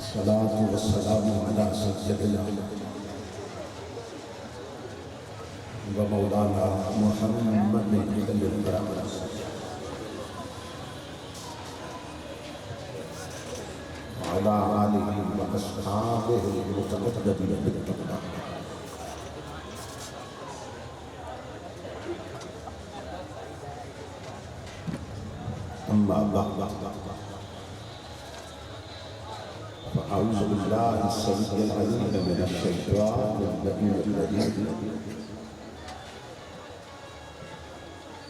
الصلاة والسلام على سيدنا ومولانا محمد بن الكرام وعلى آله وأصحابه المتقدمين بالتقوى. أما بعد فأعوذ بالله السميع العليم من الشيطان اللعين الرجيم.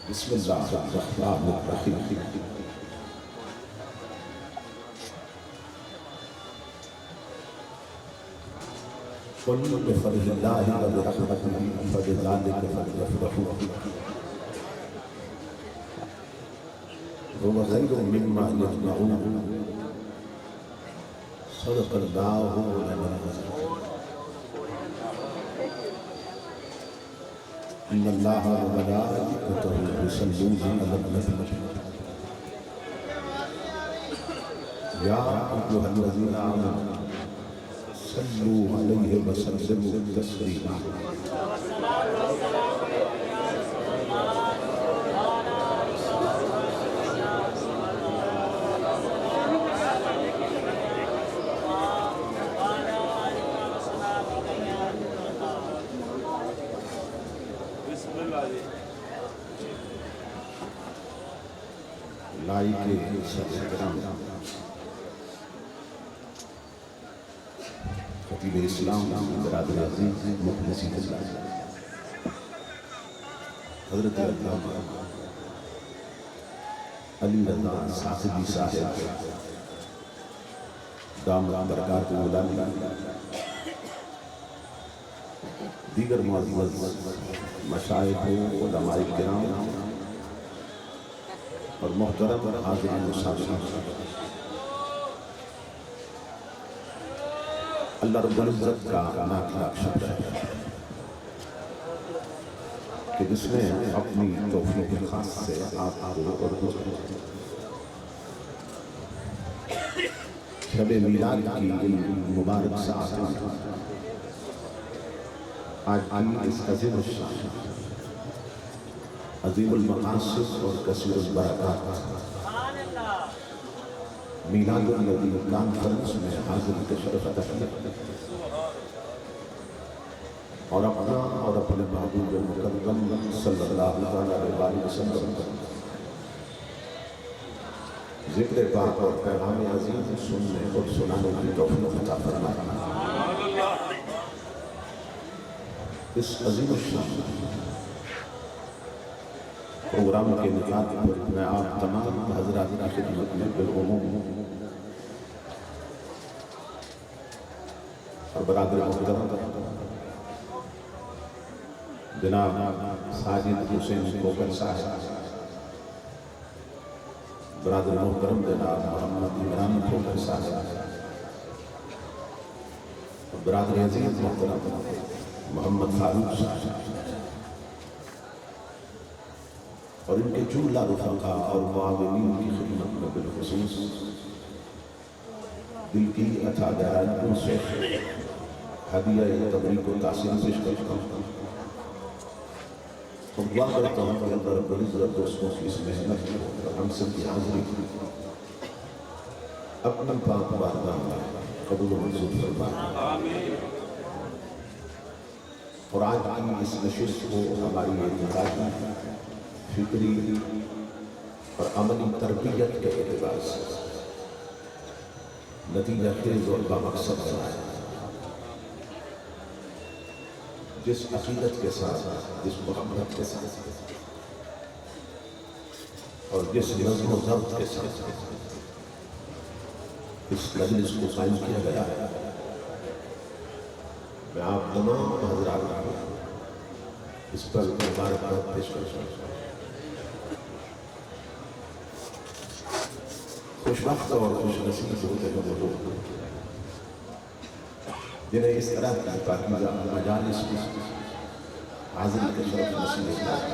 بسم الله الرحمن الرحيم. قل بفضل الله وبرحمته فبذلك فليفرحوا هو خير مما يجمعون. صدق الله العظيم. إن الله وملائكته يصلون على النبي يا أيها الذين آمنوا صلوا عليه وسلموا تسليما. خطیب اسلام برادر عزیز مخلصین اللہ حضرت علامہ علی رضا صاحبی صاحب دامت برکاتہ العالیہ، دیگر معزز مشائخ علماء کرام اور محترم حاضرین مشاہدین، اللہ رب العزت کا لاکھ لاکھ شکر ہے کہ جس نے اپنی توفیق خاص سے آپ کو اور شب میلاد کی مبارک ساعت آج کی اس عظیم الشان عظیم المقاصد اور کثیر البرکات میلاد النبی کانفرنس میں حاضر کے شرف عطا کیا اور اپنا اور اپنے محبوب مکرم صلی اللہ علیہ وسلم ذکر پاک اور پیغام عظیم سننے اور سنانے کی توفیق عطا فرمائے. اس عظیم الشان پروگرام کے نکات پر میں آپ تمام حضرات کی خدمت میں بالعموم اور برادر محترم جناب ساجد حسین کوکر صاحب، برادر محترم جناب محمد عمران کوکر صاحب، برادر عزیز محترم محمد فاروق صاحب اور ان کے جملہ رفقا اور معاونین کی خدمت میں بالخصوص دل کی عطا گہرائیوں سے ہدیہ تبریک و تاثیر پیش کرتا ہوں. اور دعا کرتا ہوں کہ اللہ رب العزت دوستوں کی اس محنت اور ہم سب کی حاضری اپنا پاک بارگاہ میں قبول و منظور فرمائے. اور آج کی اس نشست کو ہماری اعتقادی، فکری اور عملی تربیت کے اعتبار سے نتیجہ خیز اور بامقصد بنائے. جس عقیدت کے ساتھ، جس محبت کے ساتھ اور جس نظم و ضبط کے ساتھ اس مجلس کو قائم کیا گیا ہے، میں آپ تمام حضرات کو اس پر مبارکباد پیش کرتا ہوں. خوش وقت اور خوش نصیب ہوتے ہیں وہ لوگ جنہیں اس طرح کی پاکیزہ مجالس کی حاضری کے شرف نصیب ہوتا ہے.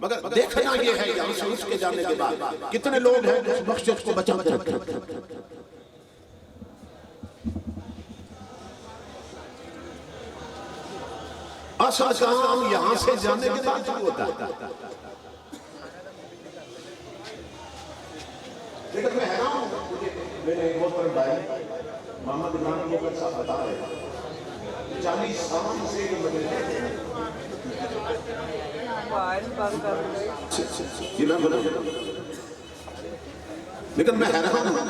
مگر دیکھنا یہ ہے یہاں سے اس کے جانے کے بعد کتنے لوگ ہیں جو اس بخشش کو بچا کے رکھتے ہیں. اصل کام یہاں سے جانے کے بعد شروع ہوتا ہے. لیکن میں حیران ہوں میرے ایک بہت بڑے بھائی محمد عمران موقع صاحب بتا رہے ہیں 40 سال سے یہ میں بولا لیکن میں حیران ہوں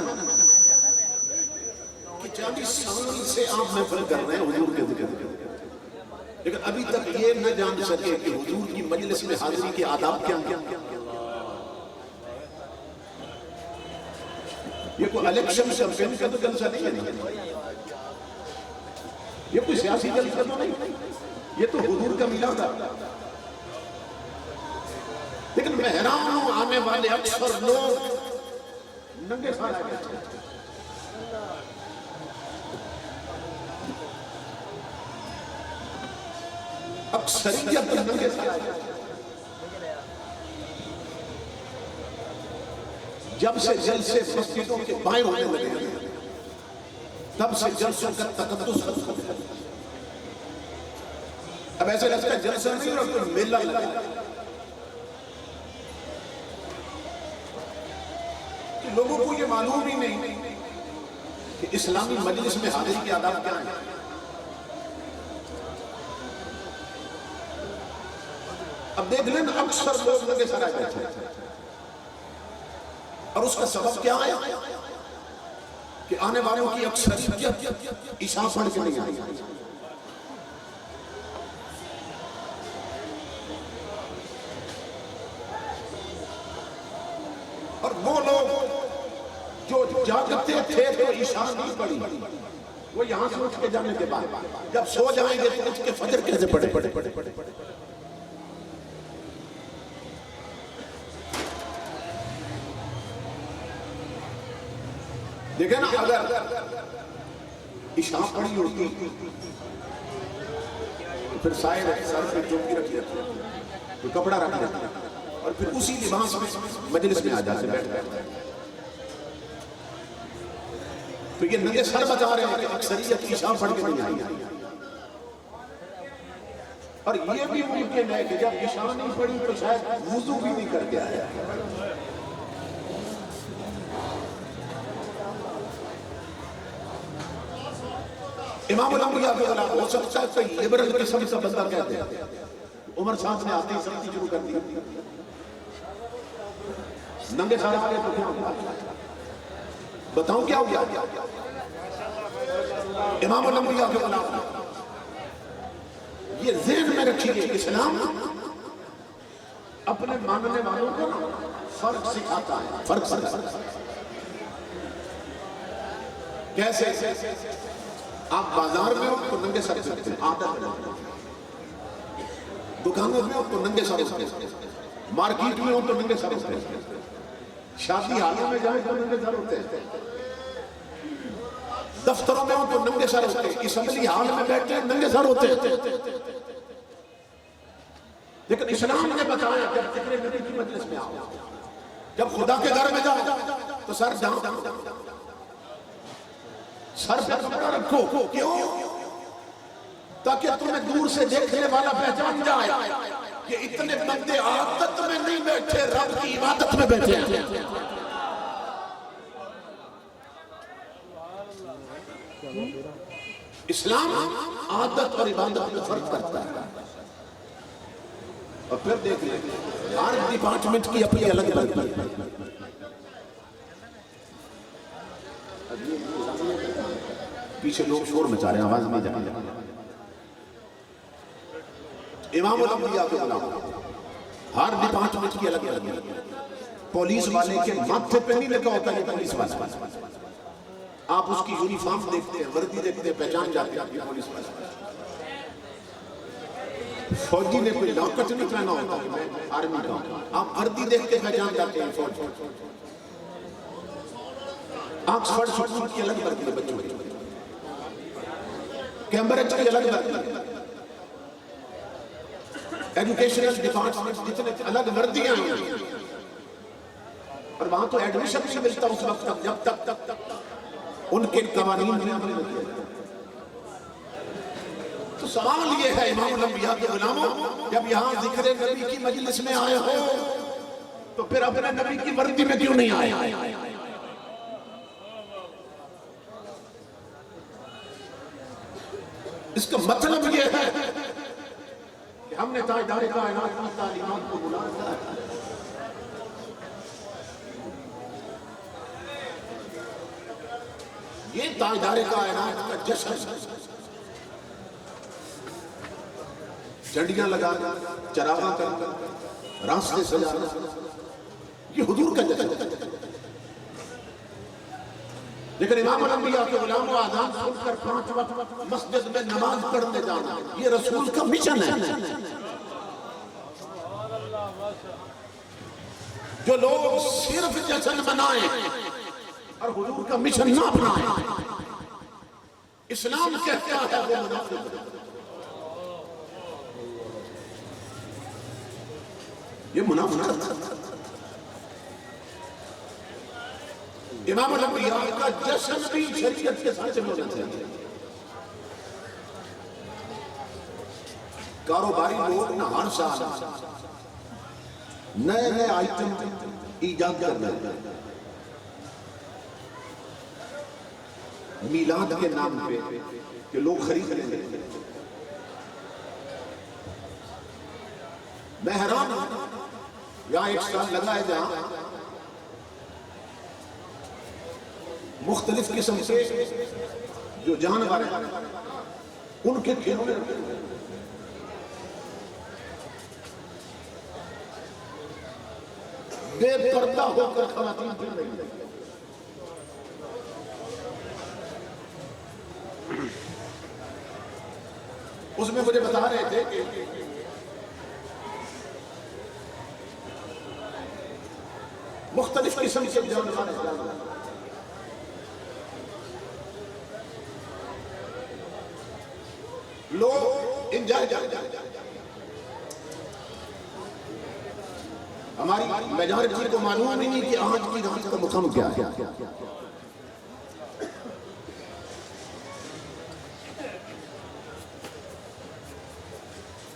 کہ 40 سال سے آپ محفل کر رہے ہیں حضور کے ذکر لیکن ابھی تک یہ نہ جان سکے کہ حضور کی مجلس میں حاضری کے آداب کیا ہیں. یہ کوئی الیکشن کیمپین کا تو جلسہ نہیں ہے, یہ کوئی سیاسی جلسہ تو نہیں, یہ تو حضور کا میلاد ہے. لیکن میں حیران ہوں آنے والے اکثر لوگ ننگے سر آ گئے اکثریت ننگے سر آ گئے. جب سے جلسے مسجدوں کے باہر ہونے لگے تب سے جلسوں کا تقدس ختم. اب ایسا لگتا ہے جلسہ نہیں اور کوئی میلہ لگا کہ لوگوں کو یہ معلوم ہی نہیں کہ اسلامی مجلس میں حاضری کے آداب کیا ہیں. اب دیکھ لیں اکثر لوگ لگے سر آ بیٹھے اور اس کا سبب کیا ہے کہ آنے والوں کی اکثریت عشاء پڑھ کے نہیں آئی. اور وہ لوگ جو جاگتے تھے تو عشاء نہیں پڑھی, وہ یہاں سے اٹھ کے جانے کے بعد جب سو جائیں گے تو اٹھ کے فجر کیسے پڑھے. دیکھیں نا اگر عشاء پڑھی ہوتی پھر سائے سر پہ چوکی رکھ دیتے تو کپڑا رکھ دیتے اور پھر اسی لباس میں مجلس میں آ جاتے بیٹھتے. تو یہ ننگے سر بتا رہے ہیں کہ اکثریت عشاء پڑھ کے نہیں آئی. اور یہ بھی ممکن ہے کہ جب عشاء نہیں پڑھی تو شاید وضو بھی نہیں کر کے آیا. امام الانبیاء کے خلاف ہو سکتا ہے کہ لیبرل قسم کا بندہ کہتے ہیں. عمر صاحب نے آتے ہی سختی شروع کر دی, ننگے سر آ گئے تو کیا ہوا, بتاؤں کیا ہو گیا. امام الانبیاء کے خلاف یہ ذہن میں رکھیے اسلام اپنے ماننے والوں کو فرق سکھاتا ہے. فرق سکھاتا ہے کیسے؟ آپ بازار میں ہو تو ننگے سر سکتے ہیں, عادت ہے. دکانوں میں ہو تو ننگے سر ہوتے ہیں, مارکیٹ میں ہو تو ننگے سر ہوتے ہیں, شادی حالوں میں جائیں تو ننگے سر ہوتے ہیں, دفتروں میں ہو تو ننگے سر ہوتے ہیں, اسمبلی حال میں بیٹھے ہیں ننگے سر ہوتے ہیں. لیکن اسلام نے بتایا جب ذکر نبی کی مجلس میں آؤ, جب خدا کے گھر میں جاؤ تو سر ڈھانپ, سر پہ کپڑا رکھو. کیوں؟ تاکہ تمہیں دور سے دیکھنے والا پہچان جائے کہ اتنے بندے عادت میں نہیں بیٹھے, رب کی عبادت میں بیٹھے ہیں. اسلام عادت اور عبادت میں فرق کرتا ہے. اور پھر دیکھ لیں ہر ڈپارٹمنٹ کی اپنی الگ الگ ہے. پیچھے لوگ شور مچا رہے ہیں, آواز میں جا رہے ہیں. امام الانبیاء کے خلاف ہر ڈپارٹمنٹ کی الگ الگ ہے. پولیس والے کے ماتھے پہ نہیں لگا ہوتا یہ پولیس والا, آپ اس کی یونیفارم دیکھتے ہیں, وردی دیکھتے ہیں, پہچان جاتے ہیں یہ پولیس والا. فوجی نے کوئی لاکٹ نہیں پہنا ہوتا کہ میں آرمی کا ہوں, آپ وردی دیکھ کے پہچان جاتے ہیں فوج. آکسفورڈ سکول کی الگ وردی ہے بچوں کی, کیمبرج کی الگ وردی ہے. ایجوکیشنل ڈپارٹمنٹ جتنے الگ وردیاں ہیں، اور وہاں تو ایڈمیشن نہیں ملتا اس وقت تک جب تک ان کے قوانین نہیں عمل ہوتے۔ تو سوال یہ ہے امام الانبیاء کے غلاموں، جب یہاں ذکر نبی کی مجلس میں آئے ہو تو پھر اپنے نبی کی وردی میں کیوں نہیں آئے؟ اس کا مطلب یہ ہے کہ ہم نے تاجدار کائنات کی تعلیمات کو بلا دیا ہے۔ یہ تاجدار کائنات کا جشن، جھنڈیاں لگا چراغاں کر راستے سجانا، یہ حضور کا جشن ہے۔ لیکن امام الانبیاء کے غلام و آذان سن کر 5 وقت مسجد میں نماز پڑھنے جانا، یہ رسول کا مشن ہے۔ جو لوگ صرف جشن منائیں اور حضور کا مشن نہ اپنائیں، اسلام کہتا ہے وہ منافق ہے۔ یہ منافقت ہے۔ امام الانبیاء کا جشن بھی شریعت کے ساتھ ہونا چاہیے۔ کاروباری لوگ نہ ہر سال نئے آئٹم ایجاد کر رہے ہیں، میلاد کے نام پہ کہ لوگ خرید لیں گے۔ میں حیران ہوں، یہاں ایک سال لگا ہے جہاں مختلف قسم کے جو جانور ہیں ان کے کھلونے بے پردہ ہو کر خواتین کھیل رہی ہیں۔ اس میں مجھے بتا رہے تھے کہ مختلف قسم کے جانور لوگ انجوائے کرتے ہیں۔ ہماری میجارٹی کو معلوم ہی نہیں کہ آج کی رات کا مقام کیا ہے۔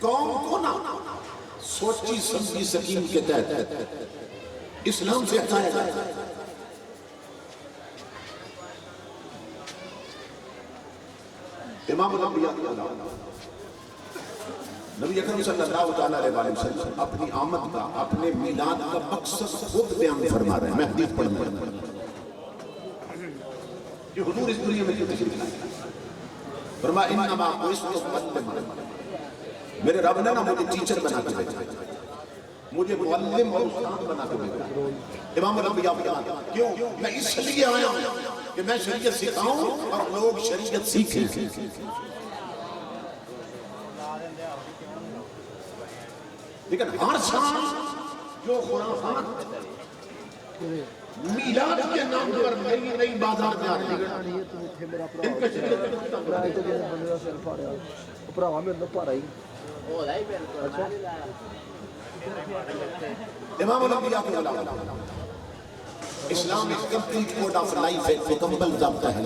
قوم کو نہ سوچی سمجھی سکیم کے تحت اسلام سے ہٹایا جائے۔ امام الانبیاء نبی اکرم صلی اللہ علیہ وسلم اپنی آمد کا، اپنے میلاد کا مقصد خود بیان فرما رہے ہیں۔ میں حدیث پڑھنے لگا کہ حضور اس دنیا میں کیوں تشریف لائے؟ فرمایا انما بعثت معلما، میرے رب نے نا مجھے ٹیچر بنا کے بھیجا، مجھے معلم اور استاد بنا کے بھیجا۔ امام الانبیاء کیوں؟ میں اس لیے آیا ہوں کہ میں شریعت سکھاؤں اور لوگ شریعت سیکھیں۔ لیکن ہر سال جو خرافات میلاد کے نام پر نئی نئی بازار میں آ رہی ہیں، ان کا شریعت امام الانبیاء کو بلاؤ۔ اسلام ایک کمپلیٹ کوڈ آف لائف ہے، مکمل ضابطہ ہے۔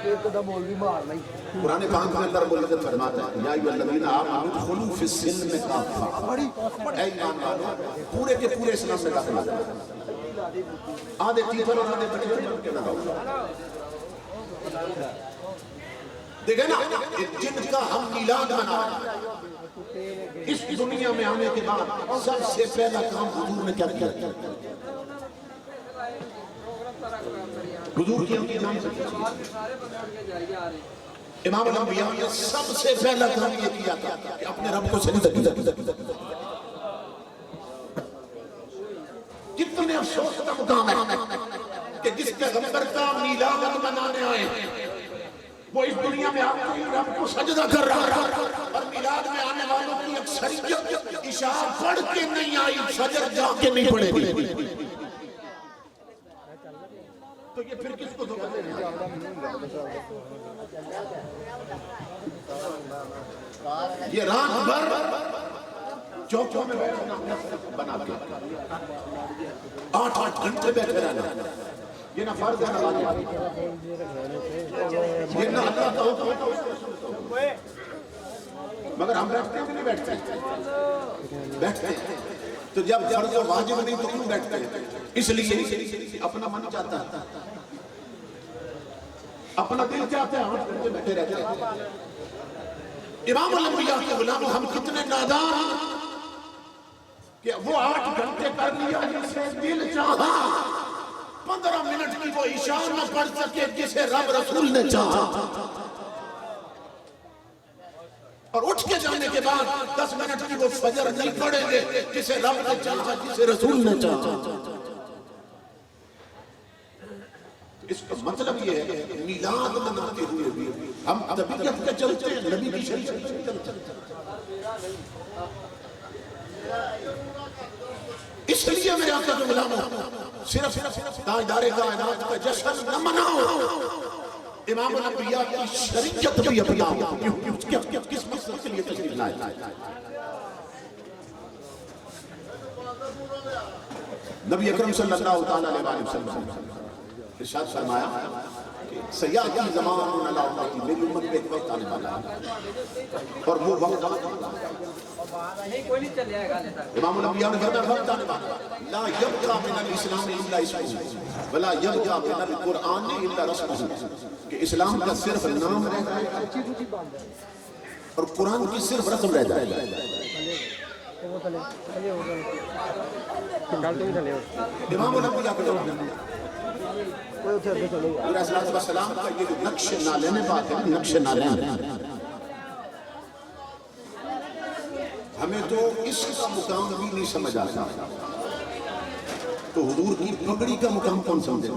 قرآن پاک میں اللہ رب العزت فرماتا ہے یا ایھا الذین آمنوا ادخلوا فی السلم کافہ، اے ایمان والو پورے کے پورے اسلام میں داخل ہو جاؤ، آدھے ٹیچر اور آدھے بچے بن کے نہ رہو۔ دیکھیں نا جن کا ہم میلاد منائیں، اس دنیا میں آنے کے بعد سب سے پہلا کام حضور نے کیا کیا؟ حضور کی اپنی جان سے امام الانبیاء نے سب سے پہلا کام یہ کیا تھا کہ اپنے رب کو سجدہ کیا۔ کتنے افسوس کا مقام ہے کہ جس پیغمبر کا میلاد منانے آئے ہیں وہ اس دنیا میں اپنے رب کو سجدہ کر رہا ہے، اور میلاد میں آنے والوں کی اکثریت عشاء پڑھ کے نہیں آئی، فجر جا کے نہیں پڑھے گی۔ تو یہ پھر کس کو دھوکہ دینے؟ یہ رات بھر چوکوں میں بیٹھنا بنا کے 8 گھنٹے بیٹھے رہنا، یہ نہ فرض ہے نہ واجب، یہ نہ اللہ کا حکم ہے، مگر ہم بیٹھتے ہیں کہ نہیں بیٹھتے؟ بیٹھتے ہیں۔ تو جب فرض و واجب نہیں تو کیوں بیٹھتے ہیں؟ اس لیے اپنا من چاہتا ہے، اپنا دل چاہتا ہے، 8 گھنٹے بیٹھے رہتے ہیں۔ امام الانبیاء کے غلام ہم کتنے نادان کہ وہ 8 گھنٹے کر لیا جسے دل چاہا، 15 منٹ کی وہ عشاء نہ پڑھ سکے جسے رب رسول نے چاہا، اور اٹھ کے جانے کے بعد 10 منٹ کی وہ فجر نہیں پڑھیں گے جسے رب نے چاہا، جسے رسول نے چاہا۔ اس کا مطلب یہ ہے کہ میلاد مناتے ہوئے بھی ہم طبیعت پہ چلتے ہیں، نبی کی شریعت پہ چلتے ہیں۔ اس لیے میرے آقا کے غلاموں صرف تاجدار کائنات کا جشن نہ مناؤ، امام الانبیاء کی شریعت بھی اپناؤ۔ کس مقصد کے لیے تشریف لائے؟ نبی اکرم صلی اللہ علیہ وسلم ارشاد فرمایا کہ سیاتی زمان علی امتی، میری امت پہ ایک وقت آنے والا ہے، اور وہ وقت امام الانبیاء نے فرمایا وقت آنے والا لا یبقى من الاسلام الا اسمہ ولا یبقى من القرآن الا رسمہ، کہ اسلام کا صرف نام رہ جائے اور قرآن کی صرف رسم رہ جائے۔ امام الانبیاء کو علیہ السلام کا یہ جو نقش نالین بات ہے، نقش نالین، ہمیں تو اس کا مقام بھی نہیں سمجھ آتا، تو حضور کی پگڑی کا مقام کون سمجھے؟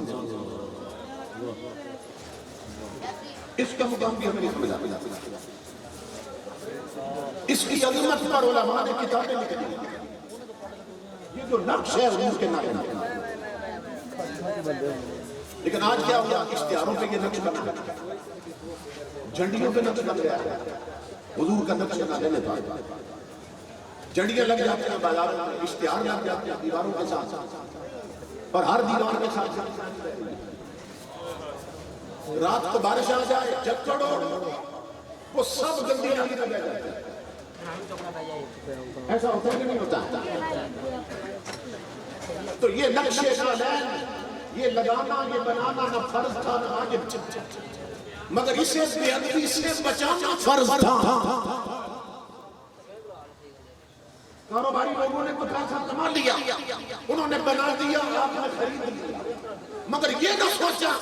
اس کا مقام بھی ہمیں نہیں سمجھ آتا۔ اس کی عظمت پر علماء نے کتابیں لکھی، یہ جو نقش ہے حضور کے نالین، لیکن آج کیا ہوا؟ اشتہاروں پہ یہ نقش بنا ہے، جھنڈیوں پہ نقش بن گیا ہے، حضور کا نقش نالین ہے، جھنڈیاں لگ جاتے ہیں بازاروں میں، اشتہار لگ جاتے ہیں دیواروں کے ساتھ، اور ہر دیوار کے ساتھ رات کو بارش آ جائے، جھکڑ ہو، وہ سب گندی نالی میں بہ جاتے ہیں۔ ایسا ہوتا ہے کہ نہیں ہوتا؟ تو یہ نقش نالین، یہ لگانا، یہ بنانا نہ فرض تھا نہ واجب، مگر اسے بے ادبی سے بچانا فرض تھا۔ کاروباری لوگوں نے پیسہ کما لیا، انہوں نے بنا دیا، آپ نے خرید لیا، مگر یہ نہ سوچا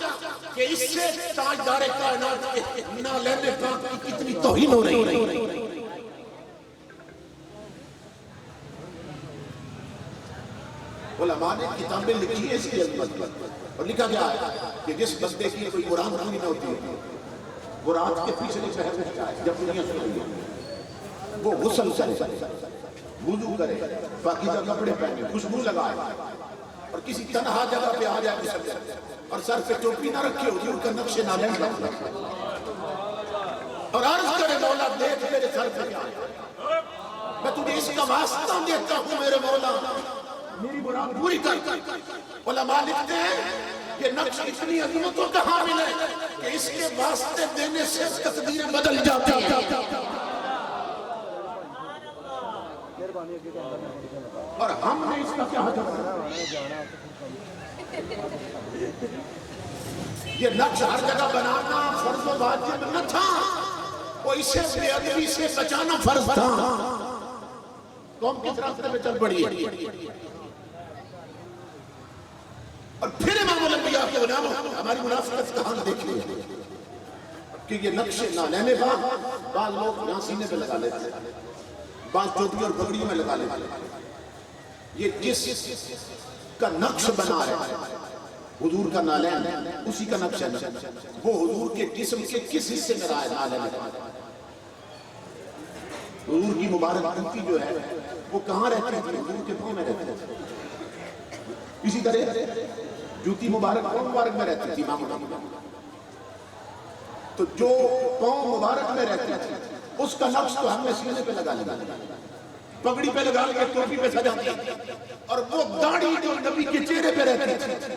کہ اس سے تاجدار کائنات کے نالین پاک کی کتنی توہین ہو رہی ہے۔ علماء نے کتابیں لکھی ہے اس کی عظمت پر، اور لکھا گیا ہے کہ جس بندے کی کوئی مراد پوری نہ ہوتی ہے، وہ رات کے پچھلے پہر میں جب دنیا سے ہوئی ہے، وہ غسل کرے، وضو کرے، پاکیزہ کپڑے پہنے، خوشبو لگائے، اور کسی تنہا جگہ پہ آ جائے غسل کرے، اور سر پہ ٹوپی نہ رکھے، حضور کا نقش نالین رکھے، اور عرض کرے مولا دیکھ میرے سر پہ کیا ہے، میں تجھے اس کا واسطہ دیتا ہوں میرے مولا، میری مراد پوری کر۔ علماء لکھتے ہیں کہ نقش اتنی عظمتوں کا حامل ہے کہ اس کے واسطے دینے سے تقدیریں بدل جاتی ہیں۔ اور ہم نے اس کا کیا حجم ہے؟ یہ نقش ہر جگہ بنانا فرض و واجب نہ تھا، وہ اسے بے ادبی سے بچانا فرض تھا۔ قوم کس راستے پہ چل پڑی ہے؟ اور پھر امام الانبیاء کے غلام ہماری منافقت کہاں دیکھیں کہ یہ نقش نالین پاک بعض لوگ یہاں سینے پہ لگا لیتے ہیں، بعض ٹوپی اور پگڑیوں میں لگا لیتے ہیں۔ یہ جس کا نقش بنا ہے حضور کا نالین، اسی کا نقش ہے، وہ حضور کے جسم کے کس حصے میں رہا ہے نالین؟ حضور کی مبارک انتی جو ہے وہ کہاں رہتی ہے؟ حضور کے پاؤں میں رہتی ہے۔ اسی طرح جوتی مبارک پاؤں مبارک میں رہتی تھی امام الانبیاء، تو جو پاؤں مبارک میں رہتی تھی اس کا نقش تو ہم نے سینے پہ لگا لگا پگڑی پہ لگا لگا ٹوپی پہ سجا دیا اور وہ داڑھی جو نبی کے چہرے پہ رہتی تھی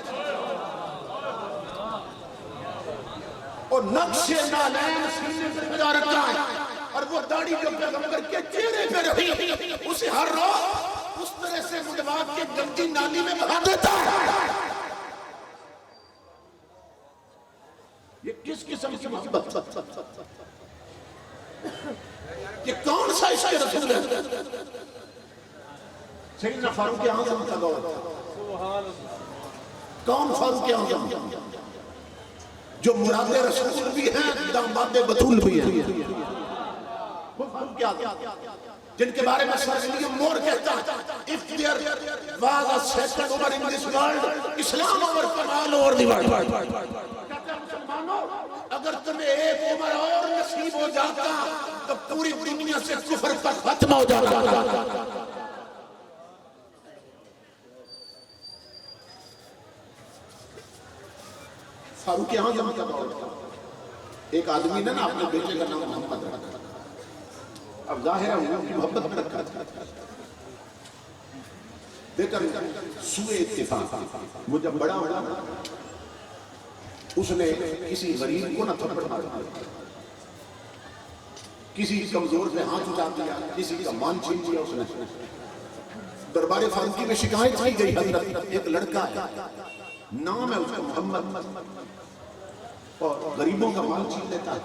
اور نقش نالین سینے پہ لگا رکھا ہے اور وہ داڑھی جو پیغمبر کے چہرے پہ رہی اسے ہر روز اس طرح سے مڈوا کے گندی نالی میں بہا دیتا ہے. یہ کس قسم کی محبت؟ یہ کون سا عشق رسول ہے؟ سیدنا فاروق اعظم کا دور تھا. کون فاروق اعظم جو مراد رسول بھی ہیں داماد بطول بھی ہیں؟ وہ فاروق اعظم جن کے بارے میں سر ولیم مور کہتا ہے if there was a second over in this world Islam over Kamal over the world. کہتا ہے مسلمانوں اگر تمہیں ایک عمر اور نصیب ہو جاتا تو پوری دنیا سے کفر کا ختم ہو جاتا. فاروق اعظم کا دور تھا. ایک آدمی نے نا اپنے بیٹے کا نام محمد رکھا. اب ظاہر ہے ان کی محبت میں رکھا تھا. دیکھر سوئے اتفاق وہ جب بڑا ہوا اس نے کسی غریب کو نہ تھپڑ مارا, کسی کمزور پہ ہاتھ اٹھا دیا, کسی کا مان چھین لیا. اس نے دربار فاروقی میں شکایت کی گئی حضرت ایک لڑکا ہے نام ہے اس کا محمد اور غریبوں کا مال چھین لیتا ہے,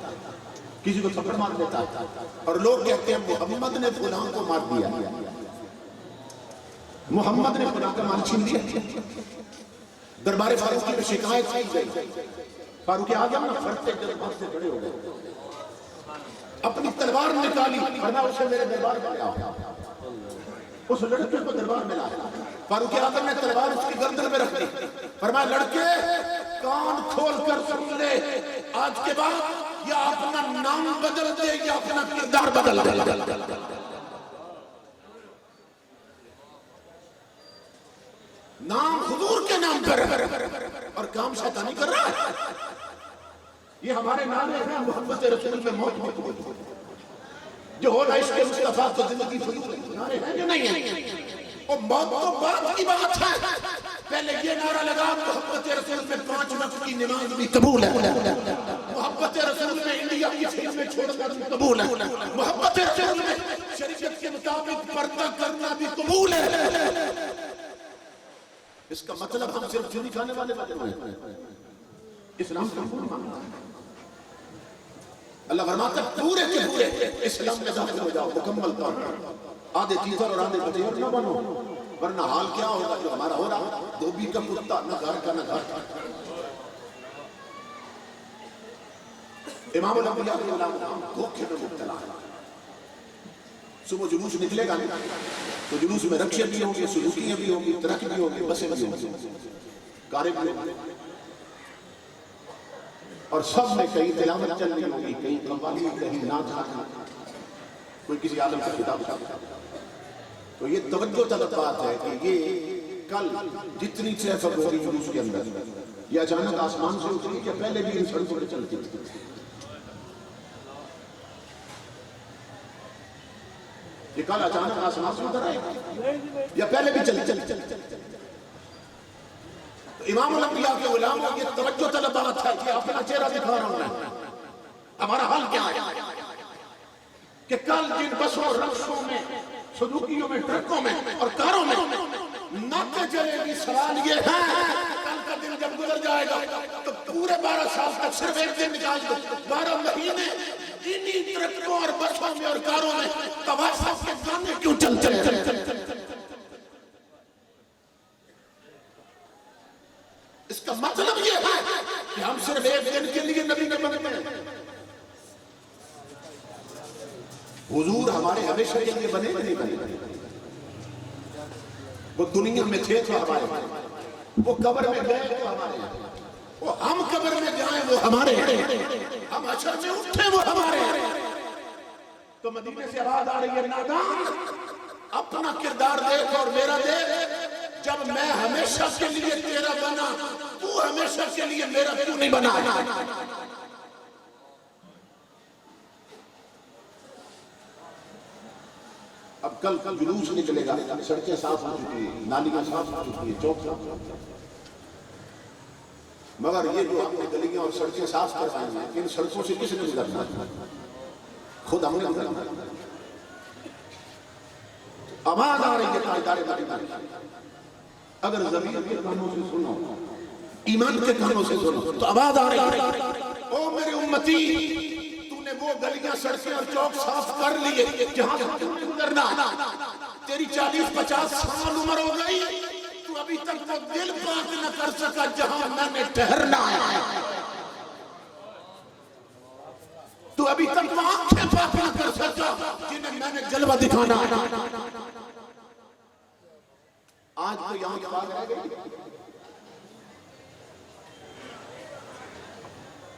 کسی کو تھپڑ مار دیتا ہے اور لوگ کہتے ہیں محمد نے فلاں کو مار دیا, محمد نے فلاں کا مال چھین لیا. دربار فاروقی میں شکایت کی گئی. فاروق اعظم نہ فرتے دربار سے کھڑے ہو گئے, اپنی تلوار نکالی ورنہ اسے میرے دربار میں لاؤ. اس لڑکے کو دربار میں لایا. فاروق اعظم نے تلوار اس کی گردن میں رکھ دی. فرمایا لڑکے کان کھول کر سن لے, آج کے بعد یا اپنا نام بدل دے یا اپنا کردار بدل دے. نام حضور کے نام پر اور کام شیطانی کر رہا ہے. یہ ہمارے نعرے ہیں محبت رسول میں موت موت جو ہو رہا عشق مصطفیٰ تو زندگی فضول ہے. نعرے ہیں جو نہیں ہیں اور موت تو بعد کی بات ہے. پہلے یہ نعرہ لگا محبت رسول میں 5 وقت کی نماز بھی قبول ہے, محبت رسول میں انڈیا کی فلمیں چھوڑنا بھی قبول ہے, محبت رسول میں شریعت کے مطابق پردہ کرنا بھی قبول ہے. اس کا مطلب ہم صرف چینی کھانے والے بنے ہوئے ہیں. اسلام کا پورا ماننا ہے. اللہ فرماتا ہے پورے کے پورے اسلام میں داخل ہو جاؤ مکمل طور پر. آدھے تیتر اور آدھے بٹیر نہ بنو ورنہ حال کیا ہوگا جو ہمارا ہو رہا, دھوبی کا کتا نہ گھر کا نہ گھر کا. امام الانبیاء علیہ السلام دھوکے میں مبتلا ہے. صبح جلوس نکلے گا تو جلوس میں رکشے بھی ہوں گے, سلوکیاں بھی ہوں گی, ٹرک بھی ہوں گے, بسیں بھی ہوں گی, کاریں بھی ہوں گی اور سب میں کہیں تلاوت چل رہی ہوگی, کہیں قوالی, کہیں ناچ, کوئی کسی عالم کا کتاب چھاپتا. تو یہ توجہ طلب بات ہے کہ یہ کل جتنی ٹریفک ہو رہی جلوس کے اندر یہ اچانک آسمان سے اتری یا پہلے بھی ان سڑکوں پہ چلتی تھی. یہ کل اچانک آسمان سے اتر آئے یا پہلے بھی چلی. امام الانبیاء کے غلاموں کی توجہ طلب بات ہے کہ اپنا چہرہ دکھا رہا ہوں میں, ہمارا حال کیا ہے کہ کل جن بسوں, رکشوں میں, سلوکیوں میں, ٹرکوں میں اور کاروں میں ناکے چلے گی. سوال یہ ہے کل کا دن جب گزر جائے گا تو پورے 12 سال تک صرف ایک دن نکال دو, 12 مہینے انہی ٹرکوں اور بسوں میں اور کاروں میں توافق کے گانے کیوں چلتے ہیں؟ اس کا مطلب یہ ہے کہ ہم صرف ایک دن کے لیے نبی نہ بنتے ہیں. حضور ہمارے ہمیشہ کے لیے بنے نہیں بنے. وہ دنیا میں تھے تو ہمارے ہیں, وہ قبر میں گئے تو ہمارے ہیں, وہ ہم قبر میں جائیں وہ ہمارے ہیں, ہم حشر میں اٹھیں وہ ہمارے ہیں. تو مدینے سے آواز آ رہی ہے نادان اپنا کردار دیکھ اور میرا دیکھ. جب میں ہمیشہ کے لیے تیرا بنا تو ہمیشہ کے لیے میرا کیوں نہیں بنا؟ اب کل جلوس نکلے گا، سڑکیں صاف ہو چکی ہیں، نالیاں صاف ہو چکی ہیں، چوک صاف ہو چکی ہیں، مگر یہ جو ہم نے گلیاں اور سڑکیں صاف کروائی ہیں، ان سڑکوں سے کس نے گزرنا؟ خود ہم نے گزرنا۔ آواز آ رہی ہے تاجدار مدینہ، اگر ضمیر کے کانوں سے سنو، ایمان کے کانوں سے سنو تو آواز آ رہی ہے، او میرے امتی، تو نے وہ گلیاں سڑکیں اور چوک صاف کر لیے جہاں سے تم نے گزرنا، تیری 40-50 سال عمر ہو گئی، تو ابھی تک وہ دل پاک نہ کر سکا جہاں میں نے ٹھہرنا ہے، تو ابھی تک وہ آنکھیں پاک نہ کر سکا جنہیں میں نے جلوہ دکھانا ہے۔ آج تو یہاں کی بات رہ گئی،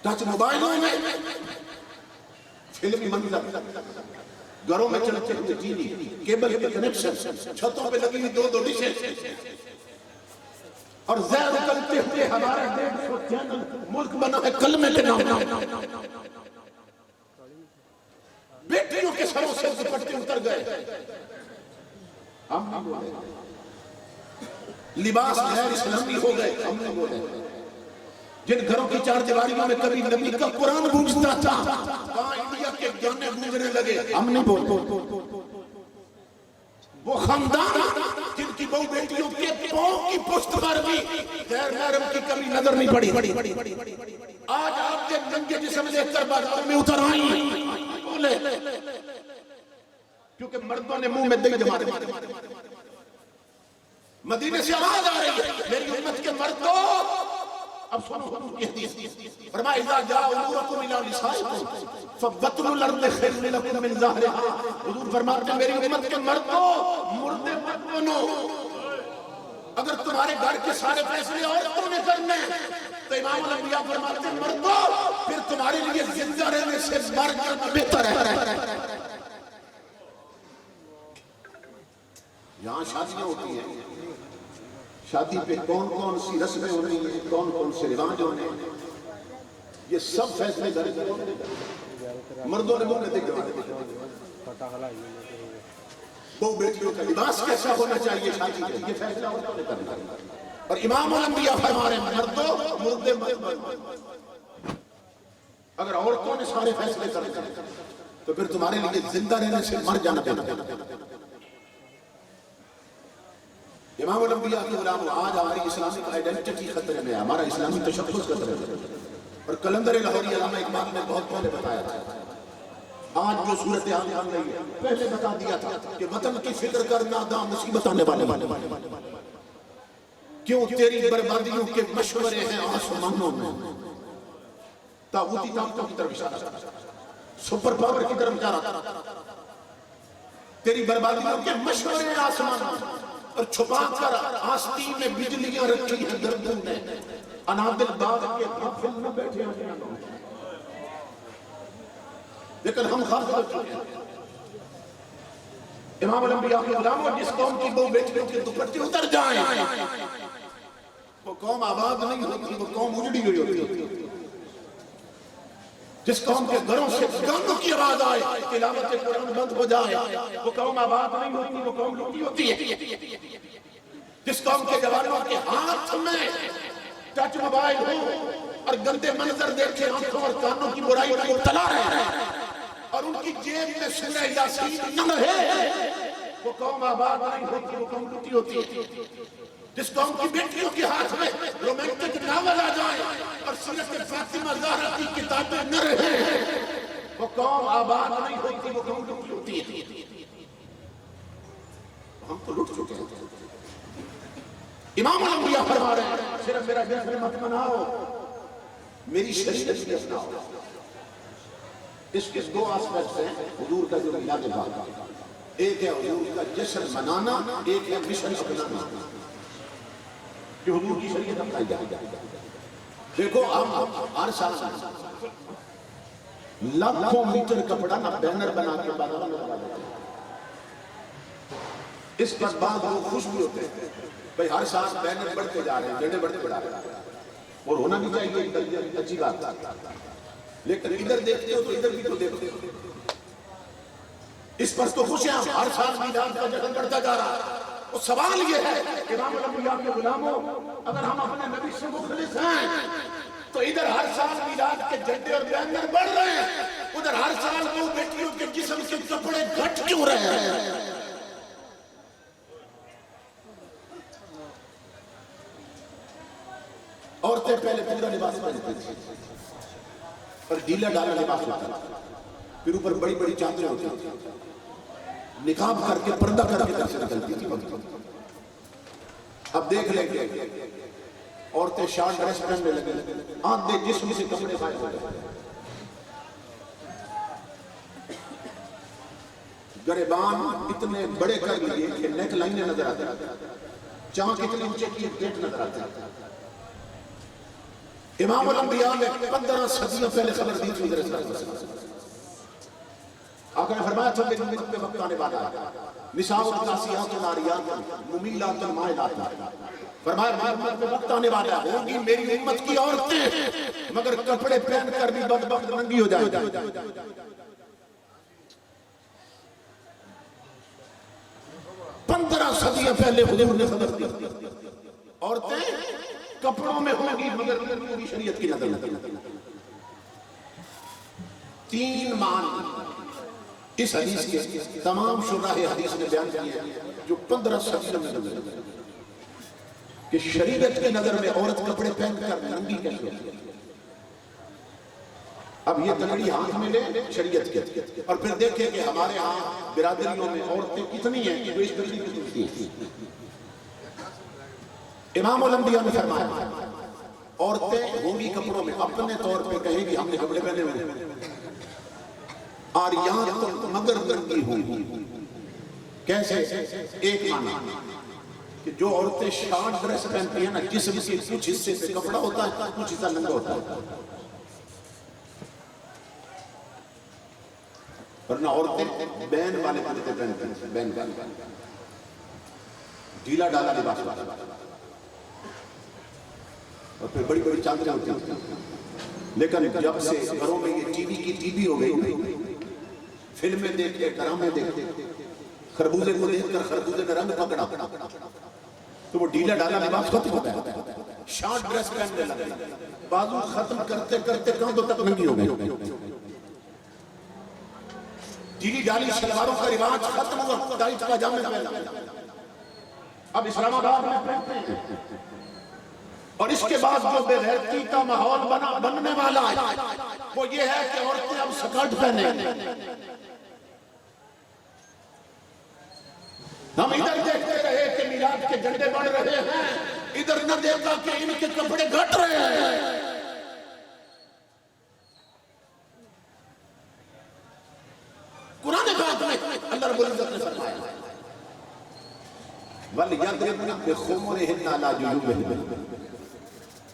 ٹچ موبائلوں میں فلمی منظر، گھروں میں چلتے ہوئے ٹی وی، کیبل کے کنیکشن، چھتوں پہ لگی ہوئی 2 ڈشیں، اور زہر اگلتے ہوئے ہمارا 150 چینل، ملک بنا ہے کلمے کے نام، بیٹیوں کے سروں سے دوپٹے اتر گئے، ہم نہیں بولے، لباس غیر اسلامی ہو گئے، ہم نہیں بولے، جن گھروں کی 4 دیواریوں میں کبھی نبی کا قرآن گونجتا تھا وہاں انڈیا کے گانے گونجنے لگے، ہم نہیں بولتے، وہ خاندان جن کی بہو بیٹیوں کے پاؤں کی پشت پر بھی غیر محرم کی کبھی نظر نہیں پڑی، آج آپ کے ننگے جسم لے کر بازار میں اتر آئی بولے، کیونکہ مردوں نے منہ میں دہی جما دی۔ مدینے سے آواز آ رہی ہے، میری امت کے مردوں، اب سنو حضور کی حدیث، فرمایا اذا جاء امورکم الی نسائکم فبطن الارض خیر لکم من ظہرہا، حضور فرماتے ہیں میری امت کے مردوں، مردے مت بنو، اگر تمہارے گھر کے سارے فیصلے عورتوں نے کرنے تو امام الانبیاء فرماتے ہیں مردوں، پھر تمہارے لیے زندہ رہنے سے مر جانا بہتر ہے۔ یہاں شادیاں ہوتی ہیں، شادی پہ کون کون سی رسمیں ہونی ہیں، کون کون سے رواج ہونے ہیں، یہ سب فیصلے گھر کے مردوں نے منہ میں دیکھ دیا، بہو بیٹیوں کا لباس کیسا ہونا چاہیے شادی پہ، یہ فیصلہ عورتوں نے کرنا ہے، اور امام الانبیاء فرما رہے ہیں مردوں مردے مت بنو، اگر عورتوں نے سارے فیصلے کرنے تو پھر تمہارے لیے زندہ رہنے سے مر جانا بہتر ہے۔ امام الانبیاء کی غلام، آج ہماری اسلامک آئیڈینٹی خطرے میں ہے، ہمارا اسلامی تشخص خطرے میں ہے، اور قلندر لاہوری علامہ اقبال نے بہت پہلے بتایا تھا، آج جو صورتحال بن رہی ہے پہلے بتا دیا تھا کہ وطن کی فکر کرنا دام مصیبت آنے والے، کیوں تیری بربادیوں کے مشورے ہیں آسمانوں میں، طاغوتی طاقتوں کی طرف اشارہ کرتا ہے، سپر پاور کی طرف جا رہا تھا، تیری بربادیوں کے مشورے ہیں آسمانوں میں، اور چھپا کر آستی میں بجلیاں رکھی ہیں گردوں نے، انادل باغ کے غافل نہ بیٹھے ہیں، لیکن ہم غافل ہو چکے ہیں۔ امام الانبیاء کے غلاموں، جس قوم کی بہو بیٹیوں کے دوپٹے اتر جائیں وہ قوم آباد نہیں ہوتی، وہ قوم اجڑی ہوئی ہوتی، جس قوم کے گھروں سے گانوں کی آواز آئے، تلاوت قرآن بند ہو جائے، وہ قوم آباد نہیں ہوتی، وہ قوم لوٹی ہوتی ہے، جس قوم کے جوانوں کے ہاتھ میں ٹچ موبائل ہو اور گندے منظر دیکھے آنکھوں اور کانوں کی برائی میں مبتلا رہے اور ان کی جیب میں سورہ یاسین نہ رہے، وہ قوم آباد نہیں ہوتی، وہ قوم لوٹی ہوتی ہے، جس قوم کی بیٹیوں کے ہاتھ میں رومانٹک ناول آ جائے اور سیرت فاطمہ زہرا کی کتابیں نہ رہے، وہ قوم آباد نہیں ہوتی، وہ قوم لوٹی ہوتی ہے۔ ہم تو لوٹ چکے ہیں۔ امام الانبیاء فرما رہے ہیں صرف میرا جشن مت مناؤ، میری شریعت بھی اپناؤ۔ اس کے 2 آسپیکٹس ہیں حضور کا جو میلاد پاک، ایک ہے حضور کا جشن منانا، ایک ہے مشن اپنانا، جو حضور کی شریعت اپنائی جائے۔ دیکھو ہم ہر سال لاکھوں میٹر کپڑا نہ بینر بنا کے بازار میں لگا دیتے ہیں، اس پر بعض لوگ خوش بھی ہوتے ہیں، بھئی ہر سال بینر بڑھتے جا رہے ہیں، جھنڈے بڑھتے جا رہے ہیں، اور ہونا بھی چاہیے، اچھی بات، لیکن ادھر دیکھتے ہو تو ادھر بھی تو دیکھتے ہو، اس پر تو خوشیاں، ہر سال میلاد کا جشن بڑھتا جا رہا ہے۔ وہ سوال یہ ہے کہ امام الانبیاء کے غلاموں، اگر ہم اپنے نبی سے مخلص ہیں تو ادھر ہر سال میلاد کے جھنڈے اور بینر بڑھ رہے ہیں، ادھر ہر سال وہ بیٹیوں کے جسم کے کپڑے گھٹ کیوں رہے ہیں؟ عورتیں پہلے پورا لباس پہنتی تھیں اور ڈھیلا ڈالا لباس ہوتا تھا، پھر اوپر بڑی بڑی چادریں ہوتی تھیں، نقاب کر کے پردہ کر کے گھر سے نکلتی تھی۔ اب دیکھ لیں گے عورتیں شارٹ ڈریس پہننے لگے، آدھے جسم سے کپڑے غائب ہو گئے، گریبان اتنے بڑے کر لیے کہ نیک لائنیں نظر آتی، چاک اتنے اونچے کی گیٹ نظر آتی۔ امام الانبیاء نے 15 صدیوں پہلے خبر دی تھی حضرت صلی اللہ علیہ وسلم۔ آقا نے فرمایا تھا کہ امت پہ وقت آنے والا ہے، نساء القاسیات العاریات ممیلات مائلات، فرمایا میری امت پہ وقت آنے والا ہے، ہوگی میری امت کی عورتیں مگر کپڑے پہن کر بھی بدبخت ننگی ہو جائیں گی۔ 15 صدیوں پہلے حضور نے خبر دی، عورتیں کپڑوں میں ہوگی مگر پوری شریعت کی نظر میں۔ 3 معنی اس حدیث کے تمام شراح حدیث نے بیان کیے جو 15 صدیوں میں نظر آتے ہیں کہ شریعت کی نظر میں عورت کپڑے پہن کر ننگی کیسے ہوتی ہے۔ اب یہ تنگڑی ہاتھ میں لے شریعت کے، اور پھر دیکھیں کہ ہمارے ہاں برادریوں میں عورتیں کتنی ہیں جو اس بچی کی سنتی ہیں۔ امام الانبیاء نے فرمایا عورتیں ہوں گی کپڑوں میں، اپنے طور پہ کہیں گی ہم نے کپڑے پہنے ہوئے ہیں، آریات مگر ننگی ہوں گی۔ کیسے؟ ایک معنی کہ جو عورتیں شارٹ ڈریس پہنتی ہیں نا، جسم کے کچھ حصے سے کپڑا ہوتا ہے کچھ حصہ ننگا ہوتا ہے، ورنہ عورتیں بین والے کرتے پہنتے ہیں، بین والے ڈھیلا ڈالا لباس ہوتا ہے، اور پھر بڑی بڑی چادریں ہوتی ہیں۔ لیکن جب سے گھروں میں یہ ٹی وی کی ٹی وی ہو گئی، فلمیں دیکھتے، ڈرامے دیکھتے، خربوزے کو دیکھ کر خربوزے میں رنگ پکڑا تو وہ ڈھیلا ڈالا لباس ختم ہو گیا، شارٹ ڈریس پہننے لگے، بازو ختم کرتے کرتے کاندھوں تک ننگی ہو گئی، ڈھیلی ڈالی شلواروں کا رواج ختم ہوا، ٹائٹ پاجامے پہنا، اب اسلام آباد میں پہنتے ہیں۔ اور اس کے بعد جو بے غیرتی کا ماحول بننے والا ہے وہ یہ ہے کہ عورتیں اب سکرٹ پہنے۔ ہم ادھر دیکھتے رہے کہ میلاد کے جھنڈے بڑھ رہے ہیں، ادھر نہ دیکھا کہ ان کے کپڑے گھٹ رہے ہیں۔ قرآن پاک میں اللہ رب العزت نے فرمایا وَلْيَضْرِبْنَ بِخُمُرِهِنَّ عَلَى جُيُوبِهِنَّ،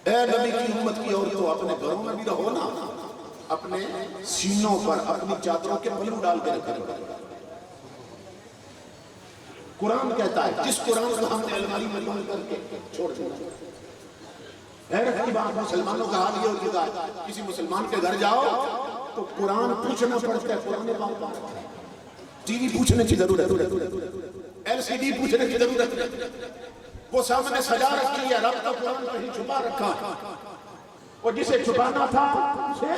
اے نبی کی امت کی عورتوں اپنے گھروں میں بھی رہو نا، اپنے سینوں پر اپنی چادروں کے پہلو ڈال کے رکھو۔ قرآن کہتا ہے، جس قرآن کو ہم نے الماری میں بند کر کے چھوڑ دیا۔ حیرت کی بات، مسلمانوں کا حال یہ ہوتا ہے کسی مسلمان کے گھر جاؤ تو قرآن پوچھنا پڑتا ہے، قرآن پاک ٹی وی پوچھنے کی ضرورت ہے، ایل سی ڈی پوچھنے کی ضرورت ہے، وہ سامنے سجا رکھی ہے، رب کا قرآن کہیں چھپا رکھا ہے، اور جسے چھپانا تھا اسے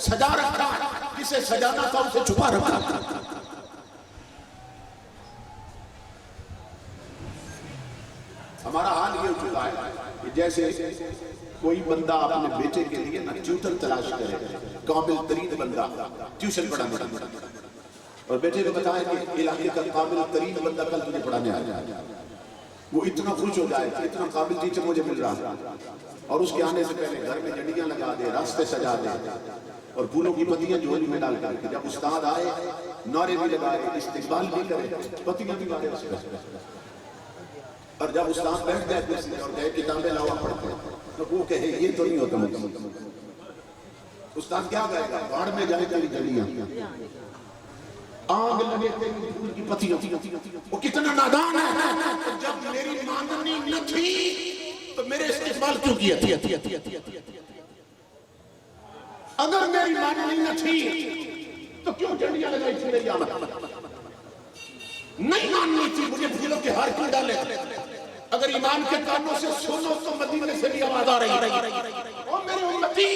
سجا رکھا، جسے سجانا تھا اسے چھپا رکھا۔ ہمارا حال یہ ہو چکا ہے کہ جیسے کوئی بندہ اپنے بیٹے کے لیے نا ٹیوٹر تلاش کرے، قابل ترین بندہ ٹیوشن پڑھانے کا، اور بیٹے کو بتائے کہ علاقے کا قابل ترین بندہ کل تجھے پڑھانے آیا، وہ اتنا خوش ہو جائے کہ اتنا قابل ٹیچر مجھے مل رہا ہے، اور اس کے آنے سے پہلے گھر میں جھنڈیاں لگا دے، راستے سجا دے، اور پھولوں کی پتیاں جھولی میں ڈال کر کے جب استاد آئے نعرے بھی لگائے، استقبال بھی کرے، پتیاں بھی مارے اس پہ، اور جب استاد بیٹھ گئے کرسی اور کہے کتابیں لاؤ پڑھتے تو وہ کہے یہ تو نہیں ہوتا مجھے، استاد کیا کہے گا؟ باڑ میں جائے تیری جھنڈیاں، آگ لگے تیری پھول کی پتیاں، وہ کتنا نادان ہے، جب میری مانگنی نہ تھی تو میرے استقبال کیوں کیا تھی؟ اگر میری مانگنی نہ تھی تو کیوں جھنڈیاں لگائی تھی میری آمد؟ نہیں ماننی تھی، مجھے پھولوں کے ہار کیوں ڈالے؟ اگر ایمان کے کانوں سے سنو تو مدینے سے بھی آواز آ رہی۔ او میرے امتی،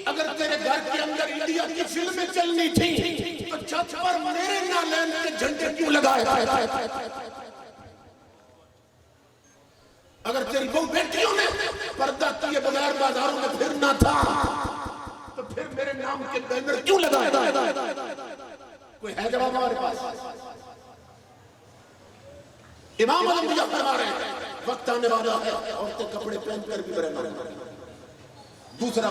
اگر تیرے گھر کے اندر انڈیا کی فلمیں چلنی تھی تو چھت پر میرے نالین کے جھنڈے کیوں لگائے؟ اگر تیری بہو بیٹیوں نے پردہ کیے بغیر بازاروں میں پھرنا تھا تو پھر میرے نام کے بینر کیوں لگائے؟ کوئی ہے جواب ہمارے پاس؟ امام الانبیاء فرما رہے ہیں وقت آنے والا ہے عورتیں کپڑے پہن کر بھی رہنا۔ دوسرا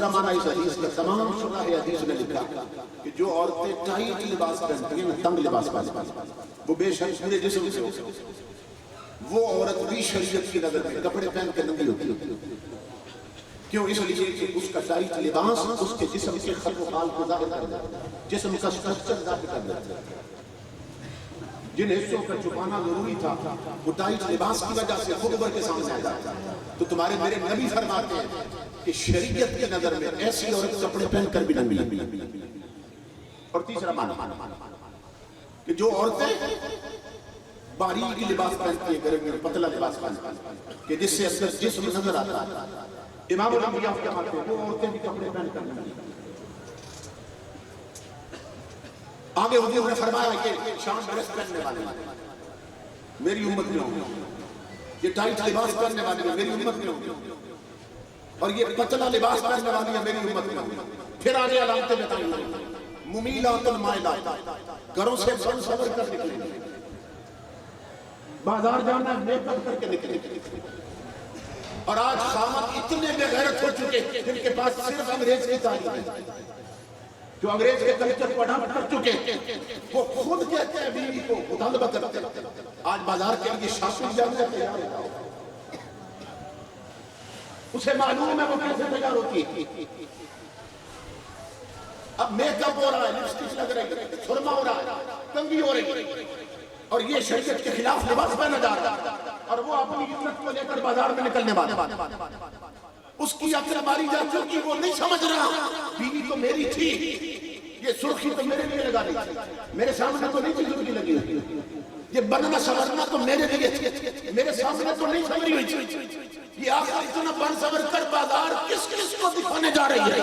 معنی اس حدیث کا تمام شرح حدیث نے لکھا کہ جو عورتیں ٹائٹ لباس پہنتی ہیں، تنگ لباس پہنتی ہیں، وہ بے شک پورے جسم سے وہ عورت بھی شریعت کی نظر میں کپڑے پہن کے ننگی ہوتی ہے۔ کیوں؟ اس لیے کہ اس کا ٹائٹ لباس اس کے جسم کے خلق و خال کو ظاہر کر دیتا ہے، جسم کا سٹرکچر ظاہر کر دیتا ہے۔ جن حصوں کا چھپانا ضروری تھا وہ ٹائٹ لباس کی وجہ سے خود ابھر کے سامنے آ جاتا ہے۔ تو تمہارے میرے نبی فرماتے ہیں کہ شریعت کی نظر میں ایسی عورت کپڑے پہن کر بھی ننگی۔ اور تیسرا معنی کہ جو عورتیں باریک لباس پہنتی ہیں، گرمی میں پتلا لباس پہنتی ہیں کہ جس سے اندر جسم نظر آتا ہے، امام الانبیاء فرماتے ہیں وہ عورتیں بھی کپڑے پہن کر ننگی۔ آگے حضور نے فرمایا کہ شام ڈریس پہننے والے میری امت میں ہوں گے، یہ ٹائٹ لباس پہننے والے میری امت میں ہوں گے، اور یہ پتلا لباس پہننے والی ہے میری امت میں ہوں گے۔ پھر آگے علامتیں بتائیں گے، ممیلات المائلات، گھروں سے بن سور کر نکلیں گے، بازار جانا میک اپ کر کے نکلیں گے۔ اور آج خامد اتنے بے غیرت ہو چکے جن کے پاس صرف انگریز کی تعلیم ہے، جو انگریز کے کلچر کو اڈاپٹ کر چکے وہ خود کہتے ہیں بیوی کو مطالبہ کرتے ہیں آج بازار کے لیے شاپنگ جانے کا تیار ہے، اسے معلوم ہے وہ کیسے تیار ہوتی ہے۔ اب میک اپ ہو رہا ہے، لپسٹک لگ رہی ہے، سرما ہو رہا ہے، کنگھی ہو رہی ہے، اور یہ شریعت کے خلاف لباس پہنا جا رہا ہے، اور وہ اپنی عزت کو لے کر بازار میں نکلنے والا، اس کی عقل ماری جا چکی، وہ نہیں سمجھ رہا بیوی تو میری تھی، یہ سرخی تو میرے لیے لگا رہی تھی، میرے سامنے تو نہیں تھی سرخی لگی ہوئی، یہ بننا سورنا تو میرے لیے تھی، میرے سامنے تو نہیں سمری ہوئی تھی، یہ آخر اتنا بن سور کر بازار کس کس کو دکھانے جا رہی ہے؟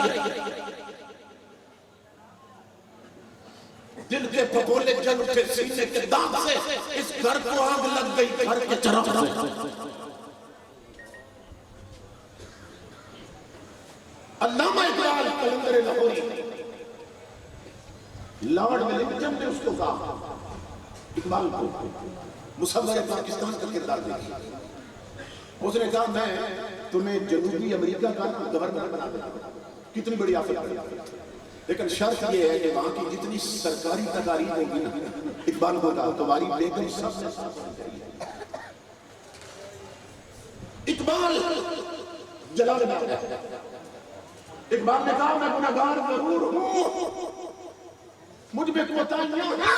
دل کے پھپولے جل اٹھے سینے کے داغ سے، اس گھر کو آگ لگ گئی گھر کے چراغ سے۔ علامہ اقبال قلندر لاہوری، لارڈ ویلنگٹن نے اس کو کہا، اقبال کو مصور پاکستان کا کردار دیکھا، اس نے کہا میں تمہیں جنوبی امریکہ کا گورنر بنا دوں، کتنی بڑی آفت ہے، لیکن شرط یہ ہے کہ وہاں کی جتنی سرکاری تقاریب ہوگی نا، اقبال کو کہا تمہاری بیگم سب سے ساتھ ہے۔ اقبال جلال ہے، اقبال نے کہا میں گناہگار ضرور ہوں، مجھ میں کوتاہیاں ہیں،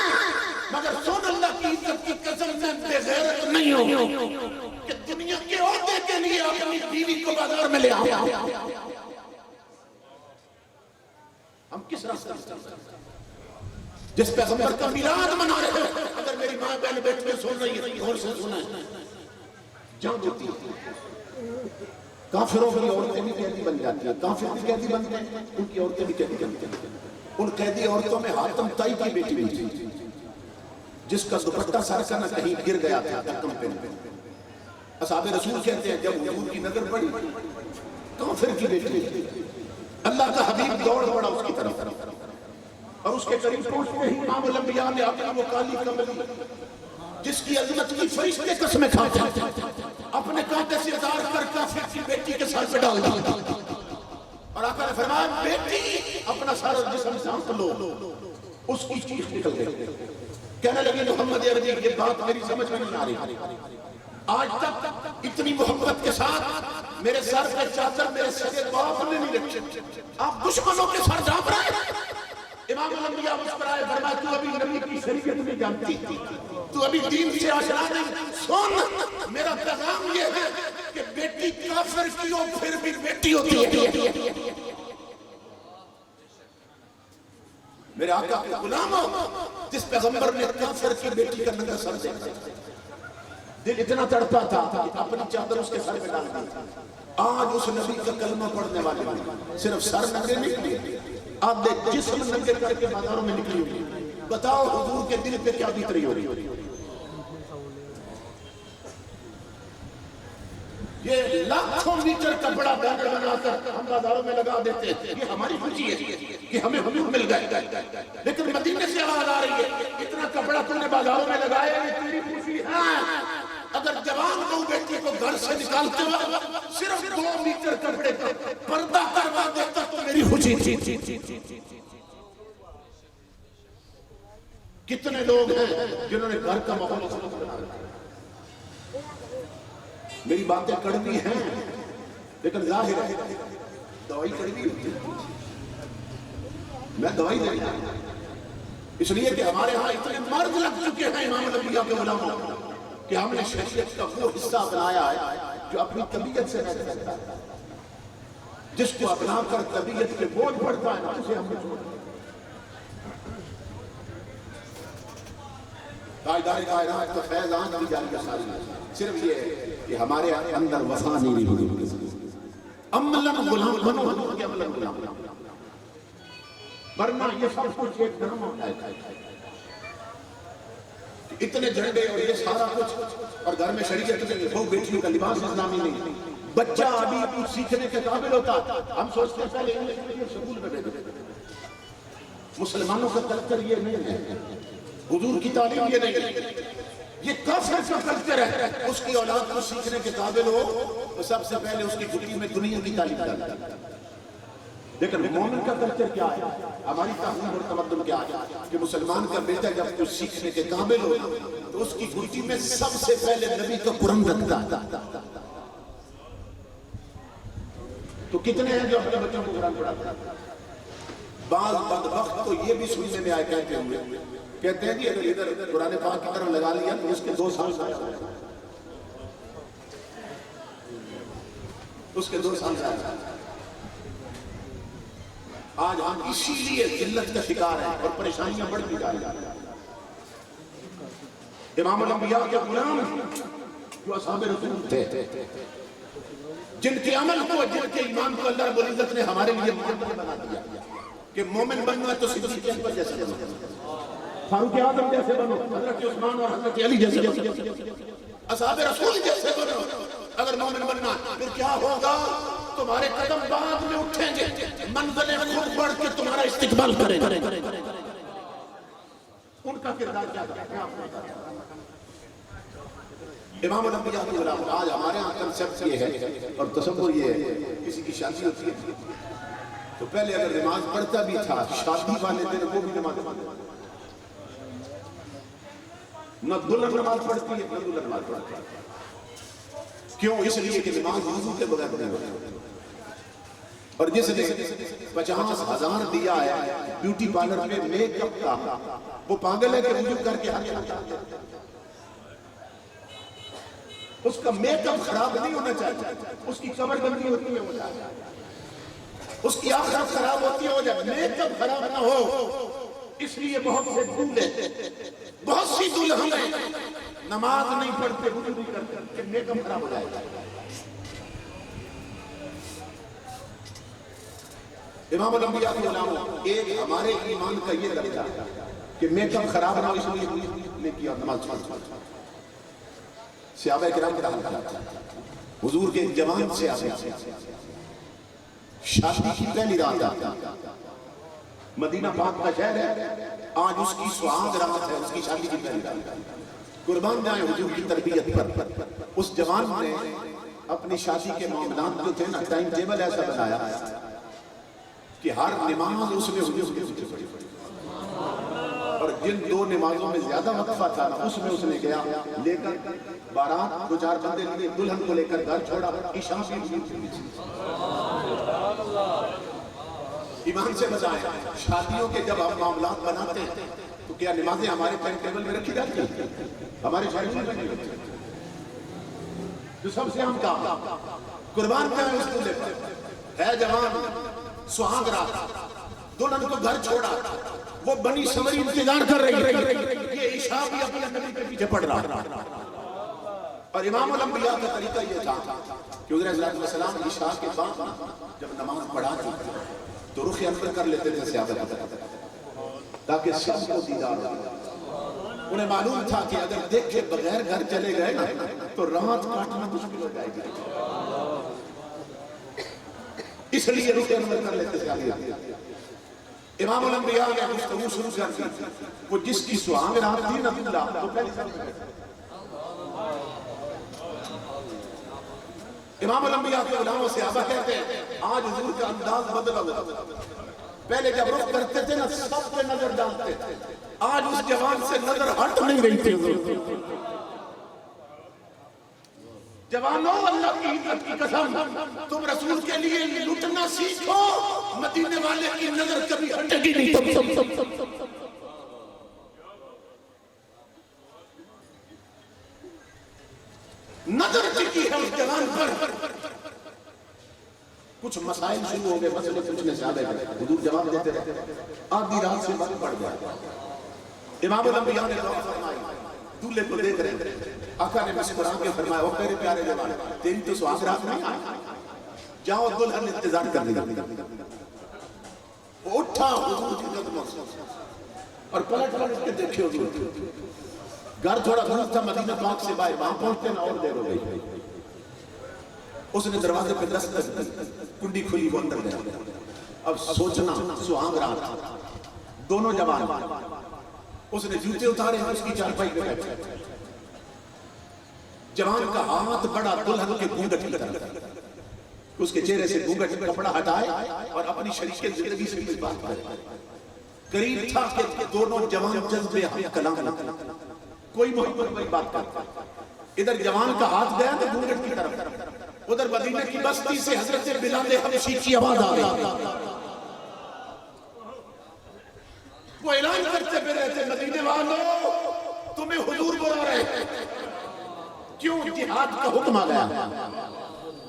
مگر سن اللہ کی عزت کی قسم میں بے غیرت نہیں ہوں کہ دنیا کے عہدے کے لیے اپنی بیوی کو بازار میں لے آؤں۔ ہم کس راستے جس پیغمبر کا میلاد منا رہے ہیں، اگر میری ماں بہن بیٹھ کے سن رہی ہے غور سے سنا ہے، جنگ ہوتی ہے، کافروں کی عورتیں بھی قیدی بن جاتی ہیں، کافر بھی قیدی بنتے ہیں، ان کی عورتیں بھی قیدی بنتی ہیں۔ ان قیدی عورتوں میں حاتم طائی کی بیٹی بھی تھی، جس کا دوپٹہ سر کا نہ کہیں گر گیا تھا دکم پہ۔ اصحاب رسول کہتے ہیں جب حضور کی نظر پڑی کافر کی بیٹی تھی، اللہ کا حبیب دوڑ پڑا اس کی طرف، اور اس کے قریب پہنچتے ہی امام الانبیاء نے اپنی وہ کالی کملی جس کی عظمت کی فرشتے قسمیں کھاتے ہیں اپنے کانٹے سے اتار کر کافر کی بیٹی کے سر پہ ڈال دی، اور آقا نے فرمایا بیٹی اپنا سارا جسم سانپ لو، اس کی چیخ نکل گئی، کہنے لگی محمد عربی یہ بات میری سمجھ میں نہیں آ رہی، آج تک اتنی محبت کے ساتھ میرے سر پہ چادر میرے سگے باپ نے نہیں رکھی، آپ دشمنوں کے سر ڈھانپ رہے ہیں۔ امام الانبیاء مسکرائے فرمایا تو ابھی نبی کی شریعت نہیں جانتی، تو ابھی دین سے آشنا نہیں، سن میرا پیغام یہ ہے کہ بیٹی کافر کی ہو پھر بھی بیٹی ہوتی ہے۔ میرے آقا کے غلاموں، جس پیغمبر نے کافر کی بیٹی کا ننگا سر دیکھا، دل اتنا تڑپا تھا کہ اپنی چادر اس کے سر پہ ڈال دی. آج اس نبی کا کلمہ پڑھنے والے ہیں صرف سر ننگے نکلی، آدھے جسم ننگے کر کے بازاروں میں نکلی ہوئی. بتاؤ حضور کے دل پہ کیا بیت رہی ہو رہی. یہ لاکھوں میٹر کپڑا بینر بنا کر ہم بازاروں میں لگا دیتے ہیں، یہ ہماری خوشی ہے کہ ہمیں حضور مل گئے. لیکن مدینے سے آواز آ رہی ہے، اتنا کپڑا تم نے بازاروں میں لگایا، یہ تیری خوشی ہے. اگر جوان بہو بیٹی کو گھر سے نکالتے وقت صرف 2 میٹر کپڑے کا پردہ کروا دیتا تو میری خوشی تھی. کتنے لوگ ہیں جنہوں نے گھر کا ماحول بنا رکھا. میری باتیں کڑوی ہیں لیکن ظاہر ہے دوائی کڑوی ہوتی ہے. میں دوائی دے رہا ہوں اس لیے کہ ہمارے ہاں اتنے مرد لگ چکے ہیں امام الانبیاء کے غلاموں کہ ہم نے شریعت کا وہ حصہ بنایا ہے جو اپنی طبیعت سے نہیں سکتا. جس کو اپنا کر طبیعت کے بوجھ پڑتا ہے نا اسے ہم نے چھوڑ دیا. تاجدار کائنات کا فیضان بھی جاری کا ساری صرف یہ ہے کہ ہمارے اندر وفا نہیں ہوئی. عملاً غلام بنو حضور کے عملاً غلام، ورنہ یہ سب کچھ ایک نام ہوتا ہے. اتنے جھنڈے اور یہ سارا کچھ اور گھر میں شریعت میں وہ بیٹیوں کا لباس اسلامی نہیں. بچہ ابھی کچھ سیکھنے کے قابل ہوتا، ہم سوچتے ہیں پہلے انگلش میڈیم سکول میں بھیجو. مسلمانوں کا کلچر یہ نہیں ہے، حضور کی تعلیم یہ نہیں ہے، یہ کافر کا کلچر ہے. اس کی اولاد کو سیکھنے کے قابل ہو تو سب سے پہلے اس کی گھٹی میں دنیا کی تعلیم ڈالتا ہے. لیکن مومن کا کلچر کیا ہے، ہماری تعلیم اور تمدن کیا ہے کہ مسلمان کا بیٹا جب کچھ سیکھنے کے قابل ہو تو اس کی گھٹی میں سب سے پہلے نبی کا قرآن رکھتا ہے. تو کتنے ہیں جو اپنے بچوں کو قرآن پڑھاتے ہیں؟ بعض بدبخت تو یہ بھی سننے میں آئے کہتے ہوئے کہتے ہیں کہ اگر ادھر قرآن پاک کی طرف لگا لیا تو اس کے 2 سال ضائع ہو جائے. اس کے 2 سال ضائع. آج ہم اسی لیے ذلت کا شکار ہیں اور پریشانیاں بڑھتی جا رہی ہیں. امام الانبیاء کے غلام جو اصحاب رسول تھے، جن کے عمل کو جن کے ایمان کو اللہ رب العزت نے ہمارے لیے مومن بنا دیا کہ مومن بننا ہے تو صدیق اکبر جیسے بنو، فاروق اعظم جیسے بنو، حضرت عثمان اور حضرت علی جیسے بنو، اصحاب رسول جیسے بنو. اگر مومن بننا پھر کیا ہوگا؟ تمہارے قدم بعد میں اٹھیں گے، منزلیں خود بڑھ کے تمہارا استقبال کریں گے. ان کا کردار کیا تھا؟ امام الانبیاء کے غلام. آج ہمارے یہاں کنسپٹ یہ ہے اور تصور یہ ہے، کسی کی شادی ہوتی ہے تو پہلے اگر نماز پڑھتا بھی تھا شادی والے دن وہ بھی نماز پڑھتا نہ دلہن نماز پڑھتی ہے نہ دلہن نماز پڑھتی ہے. کیوں؟ اس لیے کہ نماز وضو کے بغیر نہیں ہوتی. اور جس نے 50,000 دیا ہے بیوٹی پارلر میں میک اپ کا، وہ پاگل ہے کہ وضو کر کے ہر اس کا میک اپ خراب نہیں ہونا چاہیے. اس کی کمر گندی ہوتی ہے ہو جائے، اس کی آخرت خراب ہوتی ہے ہو جائے، میک اپ خراب نہ ہو. اس لیے بہت سے دولہے، بہت سی دلہنیں نماز نہیں پڑھتے وضو نہیں کرتے کہ میک اپ خراب ہو جائے گا. امام الانبیاء کے غلاموں، ایک ہمارے ایمان کا یہ درجہ کہ میک اپ خراب نہ ہو اس لیے نے کیا نماز پڑھا. صحابہ کرام کا حال تھا، حضور کے جوان سے شادی کی پہلی رات آتا. مدینہ پاک کا شہر ہے، آج اس کی سہاگ رات ہے، اس کی شادی کی پہلی رات. قربان جائیں حضور کی تربیت پر. اس جوان نے اپنی شادی کے معاملات جو تھے نا ٹائم ٹیبل ایسا بنایا کہ ہر نماز اس میں حضور کی پیچھے پڑی، اور جن 2 نمازوں میں زیادہ وقفہ تھا نا اس میں اس نے گیا لے کر بارات 2-4 بندے لیے دلہن کو لے کر گھر چھوڑا. عشاء بھی حضور کے پیچھے. ایمان سے بتائیں شادیوں کے جب ہم معاملات بناتے ہیں تو کیا نمازیں ہمارے ٹائم ٹیبل میں رکھی جاتی ہیں؟ ہمارے شہر میں نہیں رکھی. جو سب سے ہم کام قربان کیا ہے اس دلہے پر ہے جوان سہاگ رات، دلہن کو گھر چھوڑا وہ بنی سمری انتظار کر رہی ہے، یہ عشاء بھی اپنے نبی کے پیچھے پڑھ رہا، اور امام الانبیاء کا طریقہ یہ تھا کہ حضور علیہ السلام عشاء کے بعد جب نماز پڑھا چکے تو رخ انور کر لیتے تھے صحابہ تاکہ سب کو دیدار ہو۔ انہیں معلوم تھا کہ اگر دیکھے بغیر گھر چلے گئے نا تو رات کاٹنا مشکل ہو جائے گی، اس لیے رخ انور کر لیتے تھے۔ امام الانبیاء نے گفتگو شروع کر دی، وہ جس کی سہاگ رات تھی نبی اللہ تو پہلے امام الانبیاء کے علماء صحابہ کہتے ہیں آج حضور کا انداز بدلا ہوا، پہلے جب رخ کرتے تھے نا سب پہ نظر ڈالتے تھے، آج اس جوان سے نظر ہٹ نہیں رہی تھی۔ جوانوں اللہ کی عزت کی قسم تم رسول کے لیے لٹنا سیکھو، مدینے والے کی نظر کبھی ہٹے گی نہیں۔ نظر ٹکی ہے اس جوان پر۔ کچھ مسائل شروع ہو گئے، مسئلے پوچھنے سے آگے حضور جواب دیتے رہے، آدھی رات سے وقت پڑ گیا۔ امام الانبیاء نے دعا فرمائی، دولہے کو دیکھ رہے، آقا نے مسکرا کے فرمایا او میرے پیارے جوان تیری تو سہاگ رات نہیں آئی، جاؤ دلہن انتظار کر لیا۔ وہ اٹھا حضور کی قدموں سے اور پلٹ کے دیکھے حضور، گھر تھوڑا دور تھا مدینہ پاک سے باہر، وہاں پہنچتے نا اور دیر ہو گئی۔ اس نے دروازے پہ دستک دی، کنڈی کھلی، وہ اندر گیا۔ اب سوچنا سہاگ رات، دونوں جوان، اس نے جوتے اتارے، اس کی چارپائی پہ بیٹھے، جوان کا ہاتھ بڑا دلہن کے گھونگھٹ کی طرف، اس کے چہرے سے گھونگھٹ کپڑا ہٹائے اور اپنی شریک زندگی سے بھی بات کرے۔ قریب تھا کہ دونوں جوان جذبے ہم کلام نہ، کوئی محبت بھائی بات کرتا، ادھر جوان کا ہاتھ گیا تو گھونگھٹ کی طرف، ادھر مدینہ کی بستی سے حضرت بلال حبشی کی آواز آ رہی، وہ اعلان کرتے پھر رہے تھے مدینے والوں تمہیں حضور بلا رہے ہیں، کیوں جہاد کا حکم آ گیا،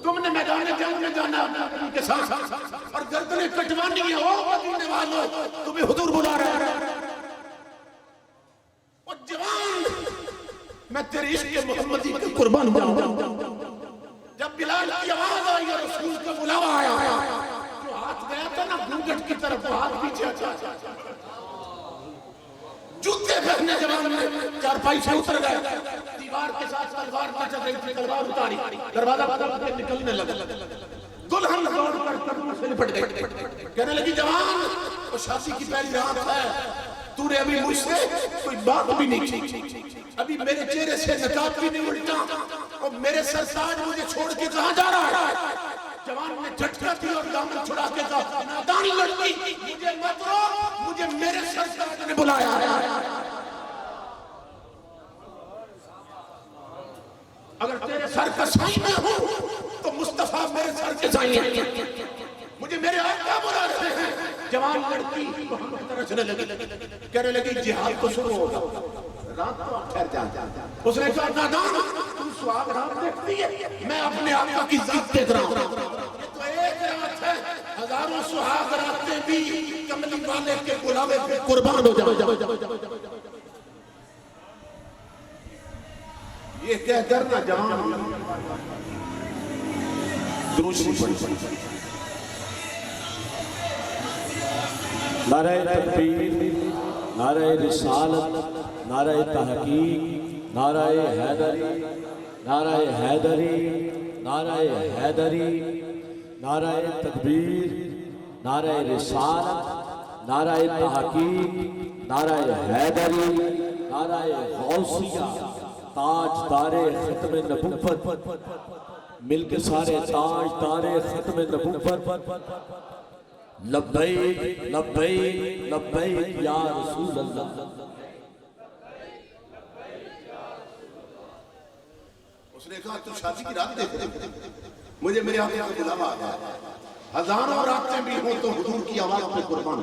تم نے میدان جنگ میں جانا اپنے کے ساتھ اور گردنیں کٹوانی ہے، او مدینے والوں تمہیں حضور بلا رہے ہیں۔ اور جوان میں تیرے عشق محمدی کے قربان جاؤں۔ جب بلال کی آواز آئی اور رسول کا بلاوا آیا، جو ہاتھ گیا تھا نا گھونگھٹ کی طرف، ہاتھ پیچھے اچھا، جوتے پہنے جوان نے چارپائی سے اتر گئے، دیوار کے ساتھ تلوار نچل رہی تھی، تلوار اتاری، دروازہ بدل کے نکلنے لگا، دلہن دوڑ کر قدموں سے لپٹ گئی، کہنے لگی جوان وہ شادی کی پہلی رات ہے، تو نے ابھی مجھ سے کوئی بات بھی نہیں کی، ابھی میرے چہرے سے نقاب بھی نہیں الٹا، اور میرے سرتاج مجھے چھوڑ کے کہاں جا رہا ہے؟ جوان نے جھٹکا دی اور دامن چھڑا کے کہا نادان لڑکی مجھے مت رو، مجھے میرے سرتاج نے بلایا ہے۔ اگر تیرے سر کا سائیں میں ہوں تو مصطفیٰ میرے سر کے سائیں ہیں، مجھے میرے آقا بلا رہے ہیں۔ جوان لڑکی محمد ترسنے لگی، کہنے لگی جہاد تو شروع ہوگا، رات تو ٹھہر جاتا۔ اس نے کہا نادان تم سہاگ رات دیکھتی ہے، میں اپنے آقا کی ذات دیکھ رہا ہوں، یہ تو ایک رات ہے، ہزاروں سہاگ راتیں بھی کملی والے کے بلاوے پہ قربان ہو جاؤ۔ یہ کہہ کر نا جوان دروشی پڑھی، نعرہ تکبیر، نعرہ رسالت، نعرہ تحقیق، نعرہ حیدری، نعرہ حیدری، نعرہ حیدری، نعرہ تکبیر، نعرہ رسالت، نعرہ تحقیق، نعرہ حیدری، نعرہ غوثیہ، تاج دار ختم نبوت، مل کے سارے تاج دار ختم نبوت، لبیک لبیک لبیک یا رسول اللہ۔ اس نے کہا تو شادی کی رات دیکھتے، مجھے میرے آقا کا بلاوا آ گیا، ہزاروں راتیں بھی ہوں تو حضور کی آواز پہ قربان،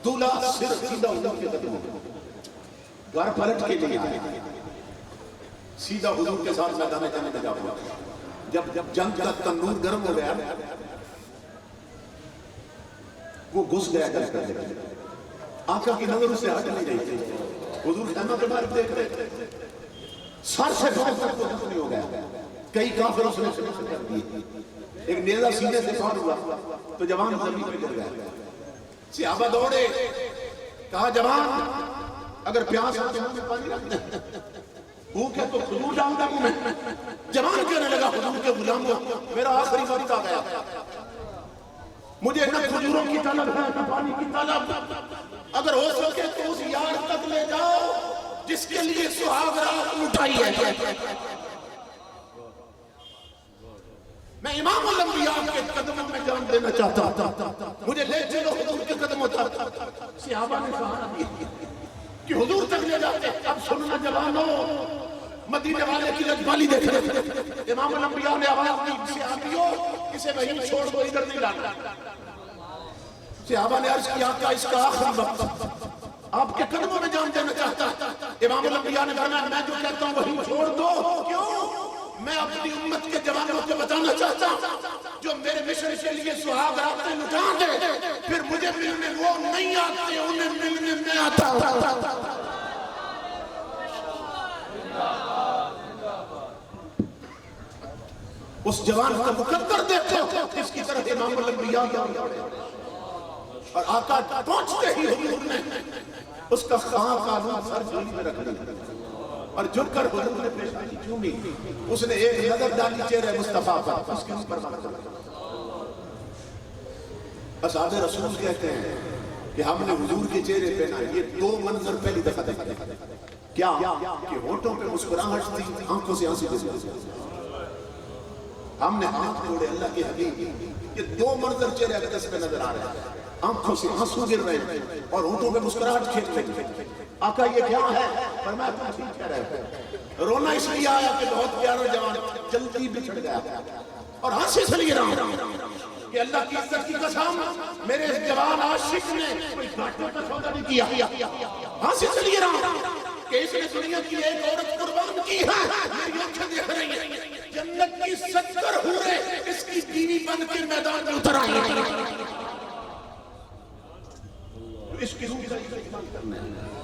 دولہا صرف سیدھا حضور کے قدموں، گھر پلٹ کے لیے آئے، سیدھا حضور کے ساتھ میدان جنگ میں جا ہوا۔ جب جنگ کا تنور گرم ہو گیا وہ گھس گیا جنگ کرنے کے لیے، آقا کی نظر اسے ہٹ نہیں رہی تھی. حضور خیمہ کے باہر دیکھ رہے تھے, سر سے پاؤں تک کو زخمی ہو گیا. کئی کافر اس نے شکست کر دی. ایک نیزہ سینے سے پار ہوا تو جوان زمین پہ گر گیا. صحابہ دوڑے, کہا جوان اگر پیاس ہو تو منہ میں پانی رکھ دیں, بھوک ہے تو کھجور ڈال دیں منہ میں. جوان کہنے لگا حضور کے غلاموں, میرا آخری وقت آ گیا, مجھے نہ کھجوروں کی طلب ہے نہ پانی کی طلب. اگر ہو سکے تو اس یار تک لے جاؤ جس کے لیے سہاگ رات لٹائی ہے. میں امام الانبیاء کے قدموں میں جان دینا چاہتا ہوں, مجھے لے چلو حضور کے قدموں تک. صحابہ نے سہارا دیا کہ حضور تک لے جاتے. اب سننا جوانوں, مدینے والے کی رجبالی دیکھ رہے تھے. امام الانبیاء نے آواز دی, صحابیوں اسے وہیں چھوڑ دو, ادھر نہیں لانا. صحابہ نے عرض کیا کہ اس کا آخری وقت آپ کے قدموں میں جان دینا چاہتا. امام الانبیاء نے فرمایا میں جو کہتا ہوں وہیں چھوڑ دو. کیوں؟ میں اپنی امت کے جوانوں کو بتانا چاہتا ہوں جو میرے مشن کے لیے سہاگ راتیں لٹا دے, پھر مجھے ملنے وہ نہیں آتے, انہیں ملنے میں آتا ہوں. اس جوان کا مقدر دیکھو اس کی طرف امام الانبیاء اور آقا پہنچتے ہی حضور نے اس کا خاں قانون سر جھولی میں رکھ دیا اور جھک کر حضور نے پیشانی چومی. اس نے ایک نظر ڈالی چہرے مصطفیٰ پر, اس کے اوپر اصحاب رسول کہتے ہیں کہ ہم نے حضور کے چہرے پہ نہ یہ دو منظر پہلی دفعہ دیکھا. کیا کہ ہونٹوں پہ مسکراہٹ تھی, آنکھوں سے آنسو گر رہے. ہم نے ہاتھ جوڑے اللہ کے حبیب, یہ دو منظر چہرے اقدس پہ نظر آ رہے ہیں, آنکھوں سے آنسو گر رہے ہیں اور ہونٹوں پہ مسکراہٹ کھیل رہے ہیں. آقا یہ کیا ہے؟ فرمایا تم ٹھیک کہہ رہے ہو. رونا اس لیے آیا کہ بہت پیارا جوان جلدی بچھڑ گیا اور ہنسی سے لیے رہا ہوں کہ اللہ کی عزت کی قسم میرے اس جوان عاشق نے کوئی گھاٹے کا سودا نہیں کیا. ہنسی سے لیے رہا ہوں کہ اس نے دنیا کی ایک عورت قربان کی ہے, میری آنکھیں دیکھ رہی ہیں جنت کی 70 حوریں اس کی بیوی بن کے میدان میں اتر آئی ہیں. اس کی روح سے ایمان کرنا ہے.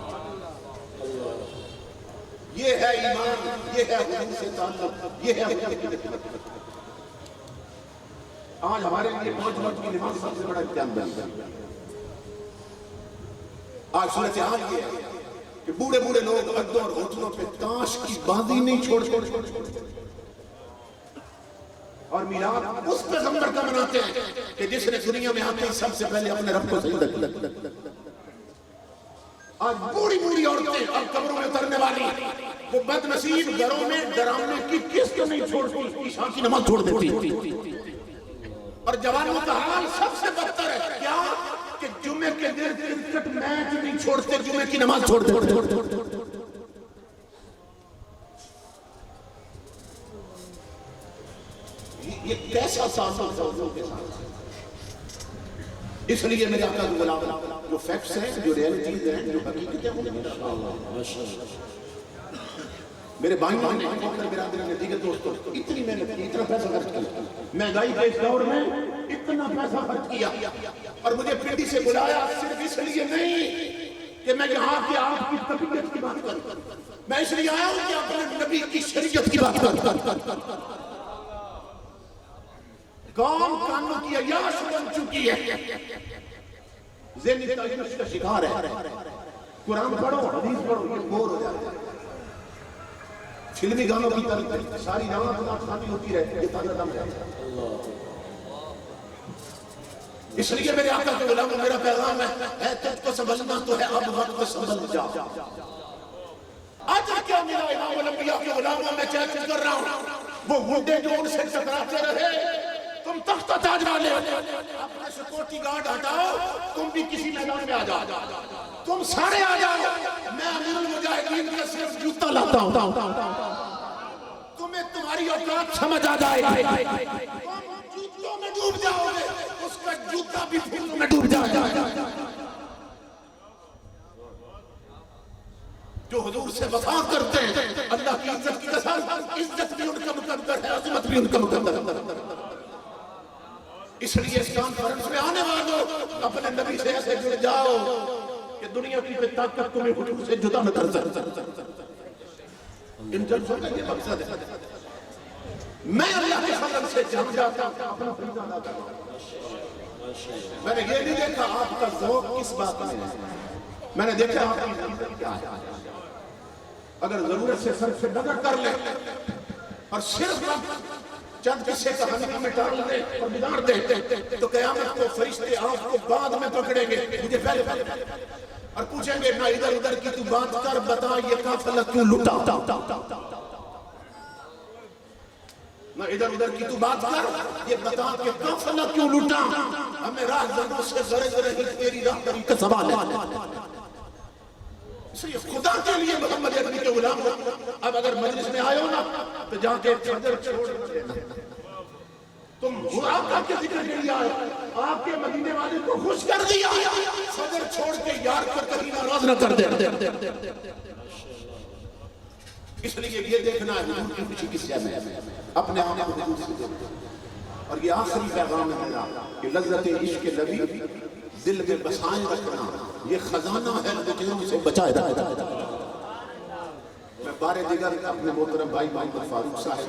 یہ ہے ایمان, یہ ہے حضور سے تعلق, یہ ہے حضور کی خدمت. آج ہمارے لیے 5 وقت کی نماز سب سے بڑا امتحان بن گیا. آج صورتحال یہ ہے کہ بوڑھے بوڑھے لوگ اڈوں اور ہوٹلوں پہ تاش کی بازی نہیں چھوڑ اور میلاد اس پیغمبر کا مناتے ہیں کہ جس نے دنیا میں آتے ہی سب سے پہلے اپنے رب کو سجدہ کیا. آج بوڑھی بوڑھی عورتیں اب قبروں میں اترنے والی, وہ بد نصیب گھروں میں ڈرانے کی قسط نہیں چھوڑتی, عشاء کی نماز چھوڑ دیتی. اور جوانوں کا حال سب سے بدتر ہے. کیا کہ جمعے کے دن کرکٹ میچ نہیں چھوڑتے, جمعے کی نماز چھوڑ دیتے. یہ کیسا سازش ہے حضور کے ساتھ. اس لیے میرے آقا کے غلام جو فیکٹس ہیں, جو ریئلٹیز ہیں, جو حقیقتیں ہیں, میرے بھائیوں نے برادری نے دیگر دوستوں اتنی محنت کی, اتنا پیسہ خرچ کیا, مہنگائی کے اس دور میں اتنا پیسہ خرچ کیا اور مجھے پنڈی سے بلایا صرف اس لیے نہیں کہ میں یہاں کے آپ کی طبیعت کی بات کروں, میں اس لیے آیا ہوں کہ اپنے نبی کی شریعت کی بات کروں. قوم قانون کی عیاش بن چکی ہے, ذہنی تشویش کا شکار ہے. قرآن پڑھو, حدیث پڑھو, یہ بور ہو جاتا ہے. فلمی گانوں کی طرح ساری رات شامل ہوتی رہتی ہے, یہ تازہ دم جاتا ہے. اس لیے میرے آقا کے غلاموں میرا پیغام ہے تجھ کو سنبھلنا تو ہے, اب وقت سنبھل جا. آج کیا ملا امام الانبیاء کے غلاموں میں چیک کر رہا ہوں, وہ وڈے جو ان سے ٹکراتے رہے. تم تخت و تاج والے اپنا سیکورٹی گارڈ ہٹاؤ, تم بھی کسی میدان میں آ جاؤ, تم سارے آ جاؤ. میں امیر المجاہدین کا صرف جوتا لاتا ہوں, تمہیں تمہاری اوقات سمجھ آ جائے گی. تم جوتوں میں ڈوب جاؤ گے, اس کا جوتا بھی پھولوں میں ڈوب جائے گا. جو حضور سے وفا کرتے ہیں اللہ کی عزت کی قسم, عزت بھی ان کا مقدر ہے, عظمت بھی ان کا مقدر ہے. اس لیے اس کانفرنس میں آنے والوں اپنے نبی سے ایسے جڑ جاؤ کہ دنیا کی کوئی طاقت تمہیں حضور سے جدا نہ کر سکتا. ان جلسوں کا یہ مقصد ہے. میں اللہ کے فضل سے جم جاتا ہوں اپنا فریضہ ادا کرتا ہوں. میں نے یہ نہیں دیکھا آپ کا ذوق کس بات میں ہے, میں نے دیکھا آپ کی ضرورت کیا ہے. اگر ضرورت سے سر سے نظر کر لیں اور صرف چند قصے کہانی میں ڈال دیں اور بگاڑ دیں تو قیامت کو فرشتے آپ کو بعد میں پکڑیں گے, مجھے پہلے اور پوچھیں گے نہ ادھر ادھر کی تو بات کر, بتا یہ قافلہ کیوں لٹا, نہ ادھر ادھر کی تو بات کر, یہ بتا کہ قافلہ کیوں لٹا. ہمیں راہ زنوں سے غرض رہی تیری راہ کری کا سوال ہے. اس لیے خدا کے لیے محمد عربی کے غلام ہو. اب اگر مجلس میں آئے ہو نا تو جا کے فجر چھوڑ دینا. تم آقا کے ذکر کے لیے آئے, آپ کے مدینے والے کو خوش کر دیا, فجر چھوڑ کے یار کو کبھی ناراض نہ کر دے. اس لیے یہ دیکھنا ہے حضور کی خوشی کس جگہ ہے, اپنے آپ کو حضور سے دیکھنا. اور یہ آخری پیغام ہے میرا کہ لذت عشق نبی دل میں بسائے رکھنا یہ خزانہ ہے جو سے بچائے رکھنا. میں بارے دیگر اپنے محترم بھائی محمد فاروق صاحب,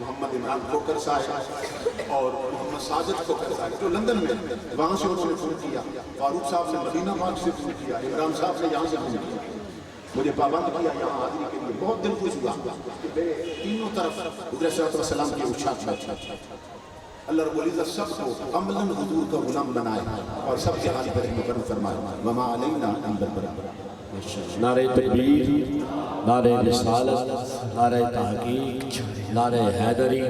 محمد عمران کھوکر صاحب اور محمد ساجد کھوکر صاحب جو لندن میں, وہاں سے انہوں نے فون کیا, فاروق صاحب نے مدینہ پاک سے فون کیا, عمران صاحب نے یہاں سے فون کیا, مجھے پابند کیا یہاں حاضری کے لیے. بہت دل خوش ہوا کہ تینوں طرف حضرت صلی اللہ علیہ وسلم کی اچھا. اللہ رب العزت سب کو عملاً حضور کا غلام بنائے اور سب کے حال پر مقرر فرمائے. وما علینا الا البلاغ. نعرہ تکبیر, نعرہ رسالت, نعرہ تحقیق, نعرہ حیدری.